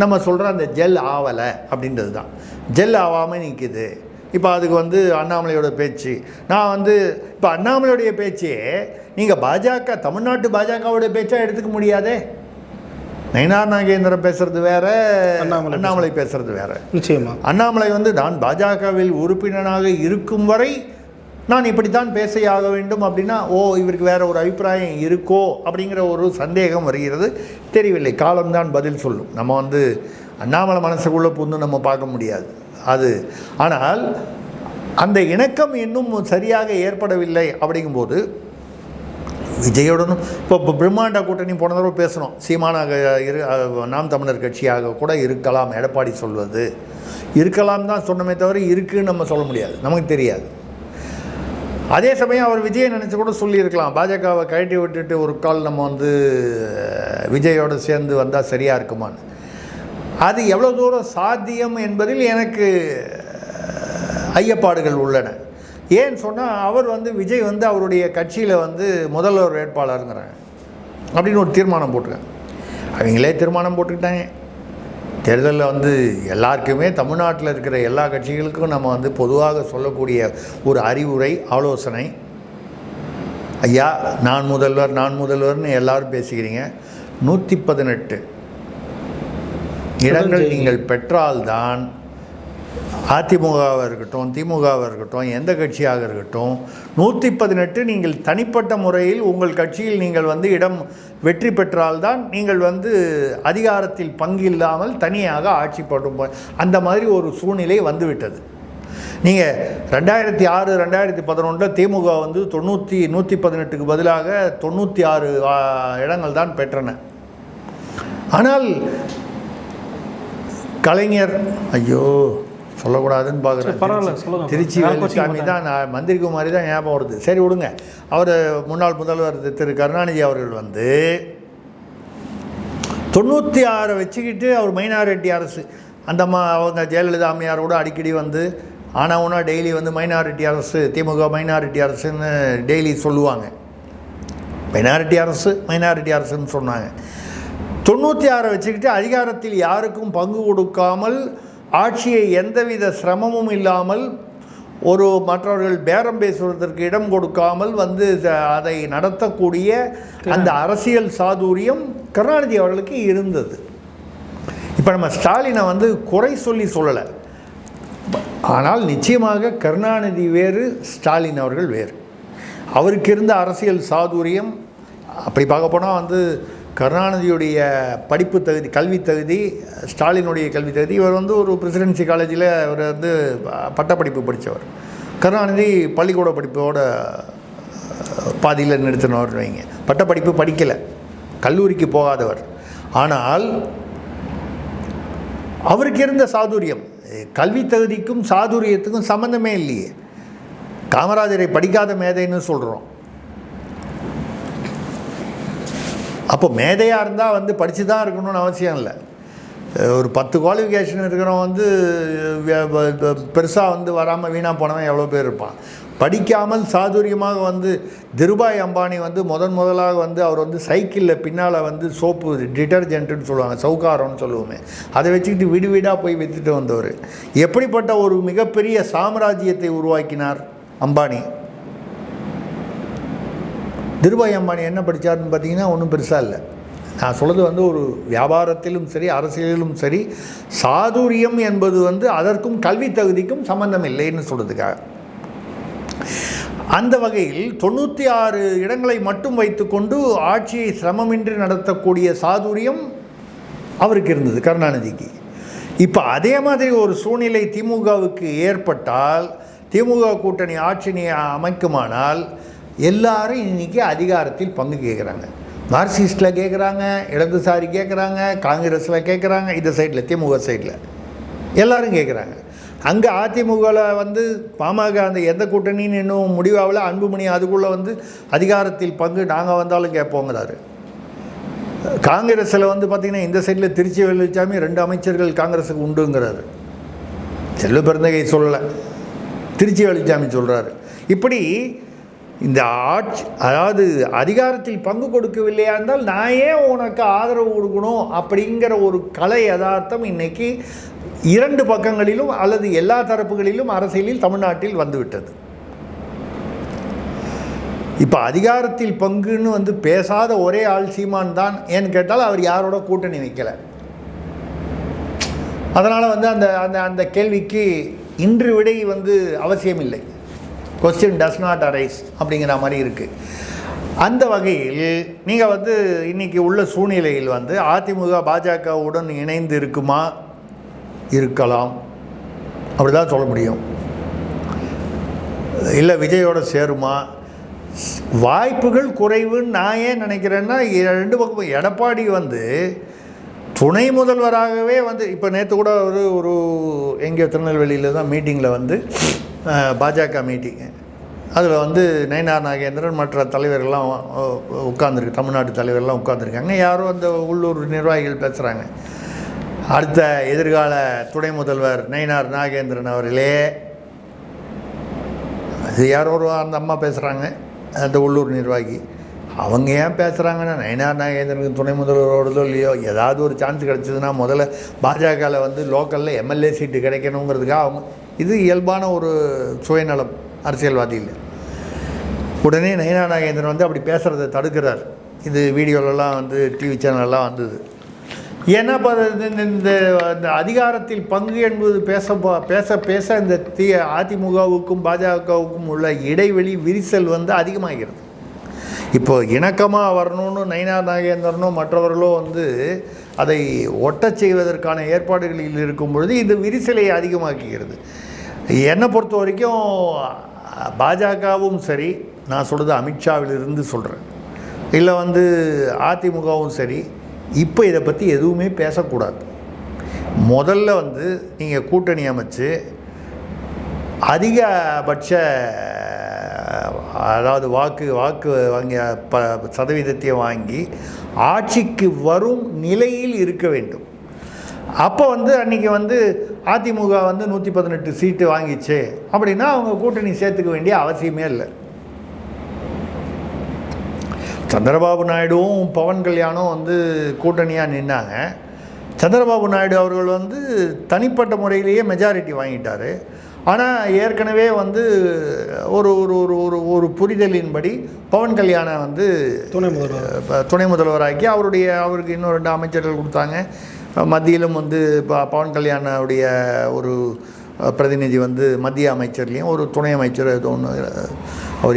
நம்ம சொல்கிற அந்த ஜெல் ஆவலை அப்படின்றது தான். ஜெல் ஆகாமல் நிற்கிது. இப்போ அதுக்கு வந்து அண்ணாமலையோட பேச்சு, நான் வந்து இப்போ அண்ணாமலையோடைய பேச்சே நீங்கள் பாஜக தமிழ்நாட்டு பாஜகவோட பேச்சாக எடுத்துக்க முடியாதே. நயினார் நாகேந்திரன் பேசுகிறது வேறு, அண்ணாமலை பேசுகிறது வேறு. நிச்சயமாக அண்ணாமலை வந்து நான் பாஜகவில் உறுப்பினராக இருக்கும் வரை நான் இப்படித்தான் பேசையாக வேண்டும் அப்படின்னா, இவருக்கு வேறு ஒரு அபிப்பிராயம் இருக்கோ அப்படிங்கிற ஒரு சந்தேகம் வருகிறது. தெரியவில்லை, காலம்தான் பதில் சொல்லும். நம்ம வந்து அண்ணாமலை மனசுக்குள்ளே புந்து நம்ம பார்க்க முடியாது அது. ஆனால் அந்த இணக்கம் இன்னும் சரியாக ஏற்படவில்லை. அப்படிங்கும்போது விஜயுடனும் இப்போ பிரம்மாண்ட கூட்டணி போன தடவை பேசணும், சீமானாக நாம் தமிழர் கட்சியாக கூட இருக்கலாம் எடப்பாடி சொல்வது. இருக்கலாம் தான் சொன்னமே தவிர இருக்குன்னு நம்ம சொல்ல முடியாது, நமக்கு தெரியாது. அதே சமயம் அவர் விஜயை நினச்சி கூட சொல்லியிருக்கலாம், பாஜகவை கழட்டி விட்டுட்டு ஒரு கால் நம்ம வந்து விஜயோடு சேர்ந்து வந்தால் சரியாக இருக்குமான்னு. அது எவ்வளோ தூரம் சாத்தியம் என்பதில் எனக்கு ஐயப்பாடுகள் உள்ளன. ஏன்னு சொன்னால் அவர் வந்து விஜய் வந்து அவருடைய கட்சியில் வந்து முதல்வர் வேட்பாளருங்கிறாங்க அப்படின்னு ஒரு தீர்மானம் போட்டிருக்காங்க. அவங்களே தீர்மானம் போட்டுக்கிட்டாங்க. தேர்தலில் வந்து எல்லாருக்குமே தமிழ்நாட்டில் இருக்கிற எல்லா கட்சிகளுக்கும் நம்ம வந்து பொதுவாக சொல்லக்கூடிய ஒரு அறிவுரை, ஆலோசனை, ஐயா நான் முதல்வர்னு எல்லாரும் பேசிக்கிறீங்க. 118 இடங்கள் நீங்கள் பெற்றால்தான் அதிமுகவாக இருக்கட்டும், திமுகவாக இருக்கட்டும், எந்த கட்சியாக இருக்கட்டும், 118 நீங்கள் தனிப்பட்ட முறையில் உங்கள் கட்சியில் நீங்கள் வந்து இடம் வெற்றி பெற்றால்தான் நீங்கள் வந்து அதிகாரத்தில் பங்கில்லாமல் தனியாக ஆட்சி போடும். அந்த மாதிரி ஒரு சூழ்நிலை வந்துவிட்டது. நீங்கள் 2006 2011 திமுக வந்து 118க்கு பதிலாக 96 இடங்கள் தான் பெற்றன. ஆனால் கலைஞர், ஐயோ சொல்லக்கூடாதுன்னு பார்க்குறேன், திருச்சி வேலுசாமி தான், நான் மந்திரி குமாரி தான் ஞாபகம் வருது. சரி விடுங்க. அவர் முன்னாள் முதல்வர் திரு கருணாநிதி அவர்கள் வந்து 96 வச்சுக்கிட்டு அவர் மைனாரிட்டி அரசு, அவங்க ஜெயலலிதா அம்மையாரோட அடிக்கடி வந்து ஆனாவுனா டெய்லி வந்து மைனாரிட்டி அரசு, திமுக மைனாரிட்டி அரசுன்னு டெய்லி சொல்லுவாங்க. மைனாரிட்டி அரசுன்னு சொன்னாங்க. 96 வச்சுக்கிட்டு அதிகாரத்தில் யாருக்கும் பங்கு கொடுக்காமல், ஆட்சியை எந்தவித சிரமமும் இல்லாமல், ஒரு மற்றவர்கள் பேரம் பேசுவதற்கு இடம் கொடுக்காமல் வந்து அதை நடத்தக்கூடிய அந்த அரசியல் சாதுரியம் கருணாநிதி அவர்களுக்கு இருந்தது. இப்போ நம்ம ஸ்டாலினை வந்து குறை சொல்லலை, ஆனால் நிச்சயமாக கருணாநிதி வேறு, ஸ்டாலின் அவர்கள் வேறு. அவருக்கு இருந்த அரசியல் சாதுரியம் அப்படி பார்க்க போனால் வந்து கருணாநிதியுடைய படிப்பு தகுதி, கல்வி தகுதி, ஸ்டாலினுடைய கல்வி தகுதி. இவர் வந்து ஒரு பிரசிடென்சி காலேஜில் இவர் வந்து பட்டப்படிப்பு படித்தவர். கருணாநிதி பள்ளிக்கூட படிப்போட பாதியில் நிறுத்தினவர் வைங்க. பட்டப்படிப்பு படிக்கலை, கல்லூரிக்கு போகாதவர். ஆனால் அவருக்கு இருந்த சாதுரியம், கல்வி தகுதிக்கும் சாதுரியத்துக்கும் சம்மந்தமே இல்லையே. காமராஜரை படிக்காத மேதைன்னு சொல்கிறோம். அப்போ மேதையாக இருந்தால் வந்து படித்து தான் இருக்கணும்னு அவசியம் இல்லை. ஒரு 10 குவாலிஃபிகேஷன் இருக்கிறவன் வந்து பெருசாக வந்து வராமல் வீணாக போனவன் எவ்வளோ பேர் இருப்பான். படிக்காமல் சாதுரியமாக வந்து திருபாய் அம்பானி வந்து முதலாக வந்து அவர் வந்து சைக்கிளில் பின்னால் வந்து சோப்பு, டிட்டர்ஜென்ட்டுன்னு சொல்லுவாங்க, சவுக்காரம்னு சொல்லுவோமே, அதை வச்சுக்கிட்டு வீடு வீடாக போய் விற்றுட்டு வந்தவர். எப்படிப்பட்ட ஒரு மிகப்பெரிய சாம்ராஜ்யத்தை உருவாக்கினார் அம்பானி. திருபாய் அம்பானி என்ன படித்தார்னு பார்த்தீங்கன்னா ஒன்றும் பெருசாக இல்லை. நான் சொல்கிறது வந்து ஒரு வியாபாரத்திலும் சரி, அரசியலிலும் சரி, சாதுரியம் என்பது வந்து அதற்கும் கல்வி தகுதிக்கும் சம்பந்தம் இல்லைன்னு சொல்கிறதுக்காக. அந்த வகையில் 96 இடங்களை மட்டும் வைத்துக்கொண்டு ஆட்சியை சிரமமின்றி நடத்தக்கூடிய சாதுரியம் அவருக்கு இருந்தது, கருணாநிதிக்கு. இப்போ அதே மாதிரி ஒரு சூழ்நிலை திமுகவுக்கு ஏற்பட்டால், திமுக கூட்டணி ஆட்சியை அமைக்குமானால் எல்லாரும் இன்றைக்கி அதிகாரத்தில் பங்கு கேட்குறாங்க. மார்க்சிஸ்டில் கேட்குறாங்க, இடதுசாரி கேட்குறாங்க, காங்கிரஸில் கேட்குறாங்க, இந்த சைடில் திமுக சைடில் எல்லோரும் கேட்குறாங்க. அங்கே அதிமுகவில் வந்து பாமக அந்த எந்த கூட்டணின்னு இன்னும் முடிவாவில், அன்புமணி அதுக்குள்ளே வந்து அதிகாரத்தில் பங்கு நாங்கள் வந்தாலும் கேட்போங்கிறாரு. காங்கிரஸில் வந்து பார்த்திங்கன்னா இந்த சைடில் திருச்சி வேலுச்சாமி 2 அமைச்சர்கள் காங்கிரஸுக்கு உண்டுங்கிறாரு. செல்வ பெருந்தகை சொல்லலை, திருச்சி வேலுச்சாமி சொல்கிறாரு. இப்படி இந்த ஆட்சி, அதாவது அதிகாரத்தில் பங்கு கொடுக்கவில்லையா இருந்தால் நான் ஏன் உனக்கு ஆதரவு கொடுக்கணும் அப்படிங்கிற ஒரு கலை யதார்த்தம் இன்றைக்கி 2 பக்கங்களிலும் அல்லது எல்லா தரப்புகளிலும் அரசியலில் தமிழ்நாட்டில் வந்துவிட்டது. இப்போ அதிகாரத்தில் பங்குன்னு வந்து பேசாத ஒரே ஆள் சீமான் தான். ஏன்னு கேட்டால் அவர் யாரோட கூட்டணி வைக்கலை. அதனால் வந்து அந்த அந்த அந்த கேள்விக்கு இன்று விடை வந்து அவசியம் இல்லை. கொஸ்டின் டஸ் நாட் அரைஸ் அப்படிங்கிற மாதிரி இருக்குது. அந்த வகையில் நீங்கள் வந்து இன்றைக்கி உள்ள சூழ்நிலையில் வந்து அதிமுக பாஜகவுடன் இணைந்து இருக்குமா? இருக்கலாம், அப்படி தான் சொல்ல முடியும். இல்லை விஜயோட சேருமா? வாய்ப்புகள் குறைவுன்னு நான் ஏன் நினைக்கிறேன்னா, 2 பக்கம் எடப்பாடி வந்து துணை முதல்வராகவே வந்து இப்போ நேற்று கூட ஒரு எங்கேயோ திருநெல்வேலியில் தான் மீட்டிங்கில் வந்து பாஜக மீட்டிங்கு, அதில் வந்து நயினார் நாகேந்திரன் மற்ற தலைவர்கள்லாம் உட்காந்துருக்கு, தமிழ்நாட்டு தலைவர்கள்லாம் உட்காந்துருக்காங்க. யாரோ அந்த உள்ளூர் நிர்வாகிகள் பேசுகிறாங்க, அடுத்த எதிர்கால துணை முதல்வர் நயினார் நாகேந்திரன் அவர்களே, அது யாரோ அந்த அம்மா பேசுகிறாங்க, அந்த உள்ளூர் நிர்வாகி. அவங்க ஏன் பேசுகிறாங்கன்னா, நயினார் நாகேந்திரனுக்கு துணை முதல்வரோடதோ இல்லையோ, ஏதாவது ஒரு சான்ஸ் கிடச்சிதுன்னா முதல்ல பாஜகவில் வந்து லோக்கலில் எம்எல்ஏ சீட்டு கிடைக்கணுங்கிறதுக்காக அவங்க, இது இயல்பான ஒரு சுயநலம் அரசியல்வாதியில். உடனே நயினார் நாகேந்திரன் வந்து அப்படி பேசுகிறத தடுக்கிறார். இது வீடியோலலாம் வந்து டிவி சேனல்லாம் வந்தது. ஏன்னா இப்போ இந்த அதிகாரத்தில் பங்கு என்பது பேச பேச இந்த அதிமுகவுக்கும் பாஜகவுக்கும் உள்ள இடைவெளி விரிசல் வந்து அதிகமாகிறது. இப்போ இணக்கமாக வரணும்னு நயினார் நாகேந்திரனோ மற்றவர்களோ வந்து அதை ஒட்டச் செய்வதற்கான ஏற்பாடுகளில் இருக்கும் பொழுது இது விரிசலை அதிகமாக்குகிறது. என்னை பொறுத்த வரைக்கும் பாஜகவும் சரி, நான் சொல்கிறது அமித்ஷாவிலிருந்து சொல்கிறேன், இல்லை வந்து அதிமுகவும் சரி, இப்போ இதை பற்றி எதுவுமே பேசக்கூடாது. முதல்ல வந்து நீங்கள் கூட்டணி அமைச்சு அதிகபட்ச அதாவது வாக்கு வாங்கி சதவீதத்தை வாங்கி ஆட்சிக்கு வரும் நிலையில் இருக்க வேண்டும். அப்போ வந்து அன்றைக்கி வந்து அதிமுக வந்து 118 சீட்டு வாங்கிச்சு அப்படின்னா அவங்க கூட்டணி சேர்த்துக்க வேண்டிய அவசியமே இல்லை. சந்திரபாபு நாயுடுவும் பவன் கல்யாணும் வந்து கூட்டணியாக நின்னாங்க. சந்திரபாபு நாயுடு அவர்கள் வந்து தனிப்பட்ட முறையிலேயே மெஜாரிட்டி வாங்கிட்டார். ஆனால் ஏற்கனவே வந்து ஒரு ஒரு ஒரு ஒரு புரிதலின்படி பவன் கல்யாணம் வந்து துணை முதல்வராக்கி அவருக்கு இன்னும் 2 அமைச்சர்கள் கொடுத்தாங்க. மத்தியிலும் வந்து பவன் கல்யாணுடைய ஒரு பிரதிநிதி வந்து மத்திய அமைச்சர்லேயும் ஒரு துணை அமைச்சர் ஏதோ ஒன்று,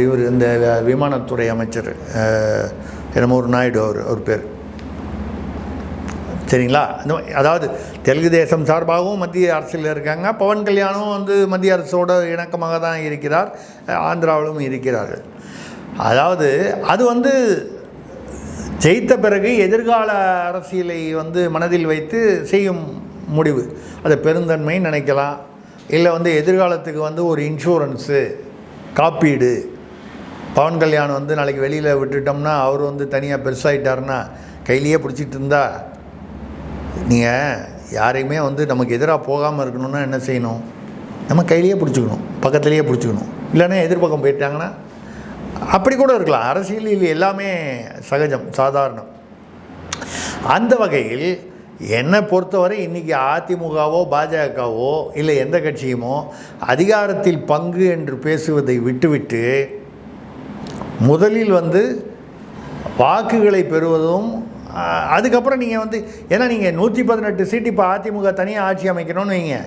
இவர் இந்த விமானத்துறை அமைச்சர் என்னமோ ஒரு நாயுடு அவர் பேர், சரிங்களா? அதாவது தெலுங்கு தேசம் சார்பாகவும் மத்திய அரசில் இருக்காங்க. பவன் கல்யாணும் வந்து மத்திய அரசோட இணக்கமாக தான் இருக்கிறார், ஆந்திராவிலும் இருக்கிறார்கள். அதாவது அது வந்து ஜெயித்த பிறகு எதிர்கால அரசியலை வந்து மனதில் வைத்து செய்யும் முடிவு. அதை பெருந்தன்மை நினைக்கலாம், இல்லை வந்து எதிர்காலத்துக்கு வந்து ஒரு இன்சூரன்ஸு, காப்பீடு. பவன் கல்யாணம் வந்து நாளைக்கு வெளியில் விட்டுட்டோம்னா அவர் வந்து தனியாக பெருசாகிட்டாருன்னா கையிலேயே பிடிச்சிட்டு இருந்தா, நீங்கள் யாரையுமே வந்து நமக்கு எதிராக போகாமல் இருக்கணும்னா என்ன செய்யணும்? நம்ம கையிலேயே பிடிச்சிக்கணும், பக்கத்துலேயே பிடிச்சிக்கணும். இல்லைன்னா எதிர்பக்கம் போயிட்டாங்கன்னா அப்படி கூட இருக்கலாம். அரசியலில் எல்லாமே சகஜம், சாதாரணம். அந்த வகையில் என்னை பொறுத்தவரை இன்றைக்கி அதிமுகவோ பாஜகவோ இல்லை எந்த கட்சியுமோ அதிகாரத்தில் பங்கு என்று பேசுவதை விட்டுவிட்டு முதலில் வந்து வாக்குகளை பெறுவதும், அதுக்கப்புறம் நீங்கள் வந்து, ஏன்னா நீங்கள் 118 சீட்டு இப்போ அதிமுக தனியாக ஆட்சி அமைக்கணும்னு வைங்க,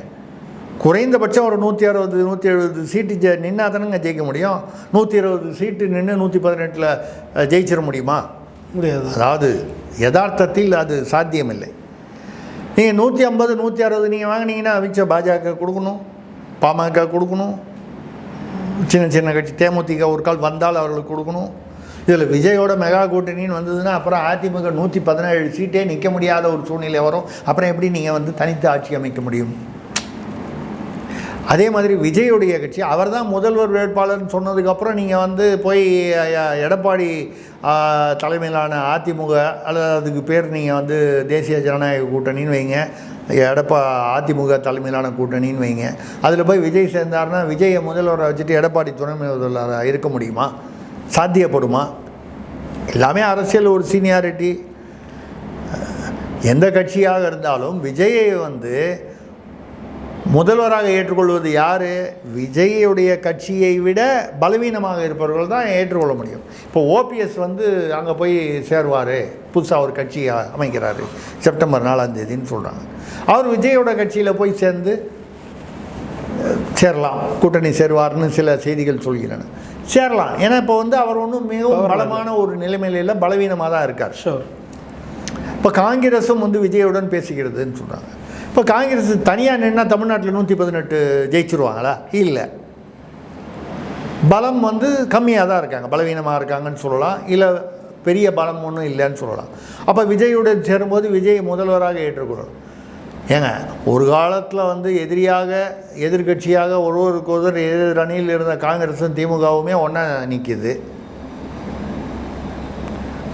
குறைந்தபட்சம் ஒரு 160 170 சீட்டு நின்னா தானேங்க ஜெயிக்க முடியும். 120 சீட்டு நின்று 118 ஜெயிச்சிட முடியுமா? முடியாது. அதாவது யதார்த்தத்தில் அது சாத்தியமில்லை. நீங்கள் 150 160 நீங்கள் வாங்கினீங்கன்னா மிச்சம் பாஜக கொடுக்கணும், பாமக கொடுக்கணும், சின்ன சின்ன கட்சி தேமுதிக ஒரு கால் வந்தால் அவர்களுக்கு கொடுக்கணும். இதில் விஜயோட மெகா கூட்டணின்னு வந்ததுன்னா அப்புறம் அதிமுக 117 சீட்டே நிற்க முடியாத ஒரு சூழ்நிலை வரும். அப்புறம் எப்படி நீங்கள் வந்து தனித்து ஆட்சி அமைக்க முடியும்? அதே மாதிரி விஜயுடைய கட்சி, அவர் தான் முதல்வர் வேட்பாளர்னு சொன்னதுக்கப்புறம் நீங்கள் வந்து போய் எடப்பாடி தலைமையிலான அதிமுக, அல்லது அதுக்கு பேர் நீங்கள் வந்து தேசிய ஜனநாயக கூட்டணின்னு வைங்க, அதிமுக தலைமையிலான கூட்டணின்னு வைங்க, அதில் போய் விஜய் சேர்ந்தார்னா விஜயை முதல்வரை வச்சுட்டு எடப்பாடி துணை முதல்வராக இருக்க முடியுமா? சாத்தியப்படுமா? எல்லாமே அரசியல் ஒரு சீனியாரிட்டி. எந்த கட்சியாக இருந்தாலும் விஜயை வந்து முதல்வராக ஏற்றுக்கொள்வது யார்? விஜயுடைய கட்சியை விட பலவீனமாக இருப்பவர்கள் தான் ஏற்றுக்கொள்ள முடியும். இப்போ ஓபிஎஸ் வந்து அங்கே போய் சேருவார், புதுசாக ஒரு கட்சி அமைக்கிறாரு செப்டம்பர் 4ஆம் தேதின்னு சொல்கிறாங்க. அவர் விஜயோட கட்சியில் போய் சேரலாம், கூட்டணி சேருவார்னு சில செய்திகள் சொல்கிறேன். சேரலாம், ஏன்னா இப்போ வந்து அவர் ஒன்றும் மிகவும் பலமான ஒரு நிலைமையில் இல்லை, பலவீனமாக தான் இருக்கார். ஷோர். இப்போ காங்கிரஸும் வந்து விஜயுடன் பேசுகிறதுன்னு சொல்கிறாங்க. இப்போ காங்கிரஸ் தனியாக நின்னா தமிழ்நாட்டில் 118 ஜெயிச்சிருவாங்களா? இல்லை, பலம் வந்து கம்மியாக தான் இருக்காங்க, பலவீனமாக இருக்காங்கன்னு சொல்லலாம். இல்லை பெரிய பலம் ஒன்றும் இல்லைன்னு சொல்லலாம். அப்போ விஜயுடன் சேரும்போது விஜய் முதல்வராக ஏற்றுக்கொள்ளணும். ஏங்க ஒரு காலத்தில் வந்து எதிர்கட்சியாக ஒருவருக்கொருவர் எதிர் அணியில் இருந்த காங்கிரஸும் திமுகவுமே ஒன்றா நிற்கிது.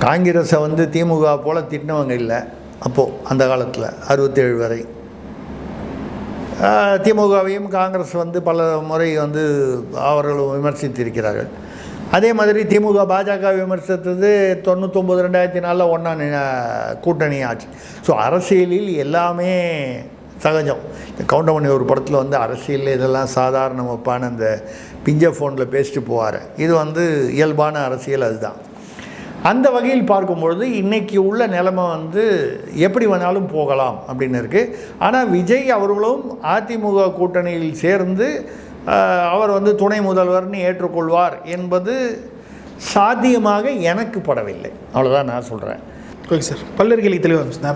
காங்கிரஸை வந்து திமுக போல் திட்டினவங்க இல்லை அப்போது அந்த காலத்தில் 67 வரை. திமுகவையும் காங்கிரஸ் வந்து பல முறை வந்து அவர்கள் விமர்சித்திருக்கிறார்கள். அதே மாதிரி திமுக பாஜக விமர்சித்தது 99 2004 ஒன்றா கூட்டணி ஆச்சு. ஸோ அரசியலில் எல்லாமே சகஜம். கவுண்டமணி ஒரு படத்தில் வந்து அரசியலில் இதெல்லாம் சாதாரண வைப்பான அந்த பிஞ்ச ஃபோனில் பேசிட்டு போவார். இது வந்து இயல்பான அரசியல். அதுதான் அந்த வகையில் பார்க்கும்பொழுது இன்றைக்கி உள்ள நிலைமை வந்து எப்படி வேணாலும் போகலாம் அப்படின்னு இருக்குது. ஆனால் விஜய் அவர்களும் அதிமுக கூட்டணியில் சேர்ந்து அவர் வந்து துணை முதல்வர்னு ஏற்றுக்கொள்வார் என்பது சாத்தியமாக எனக்கு படவில்லை. அவ்வளோதான் நான் சொல்கிறேன். ஓகே சார், பல்லறிகளை தெளிவாக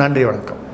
நன்றி, வணக்கம்.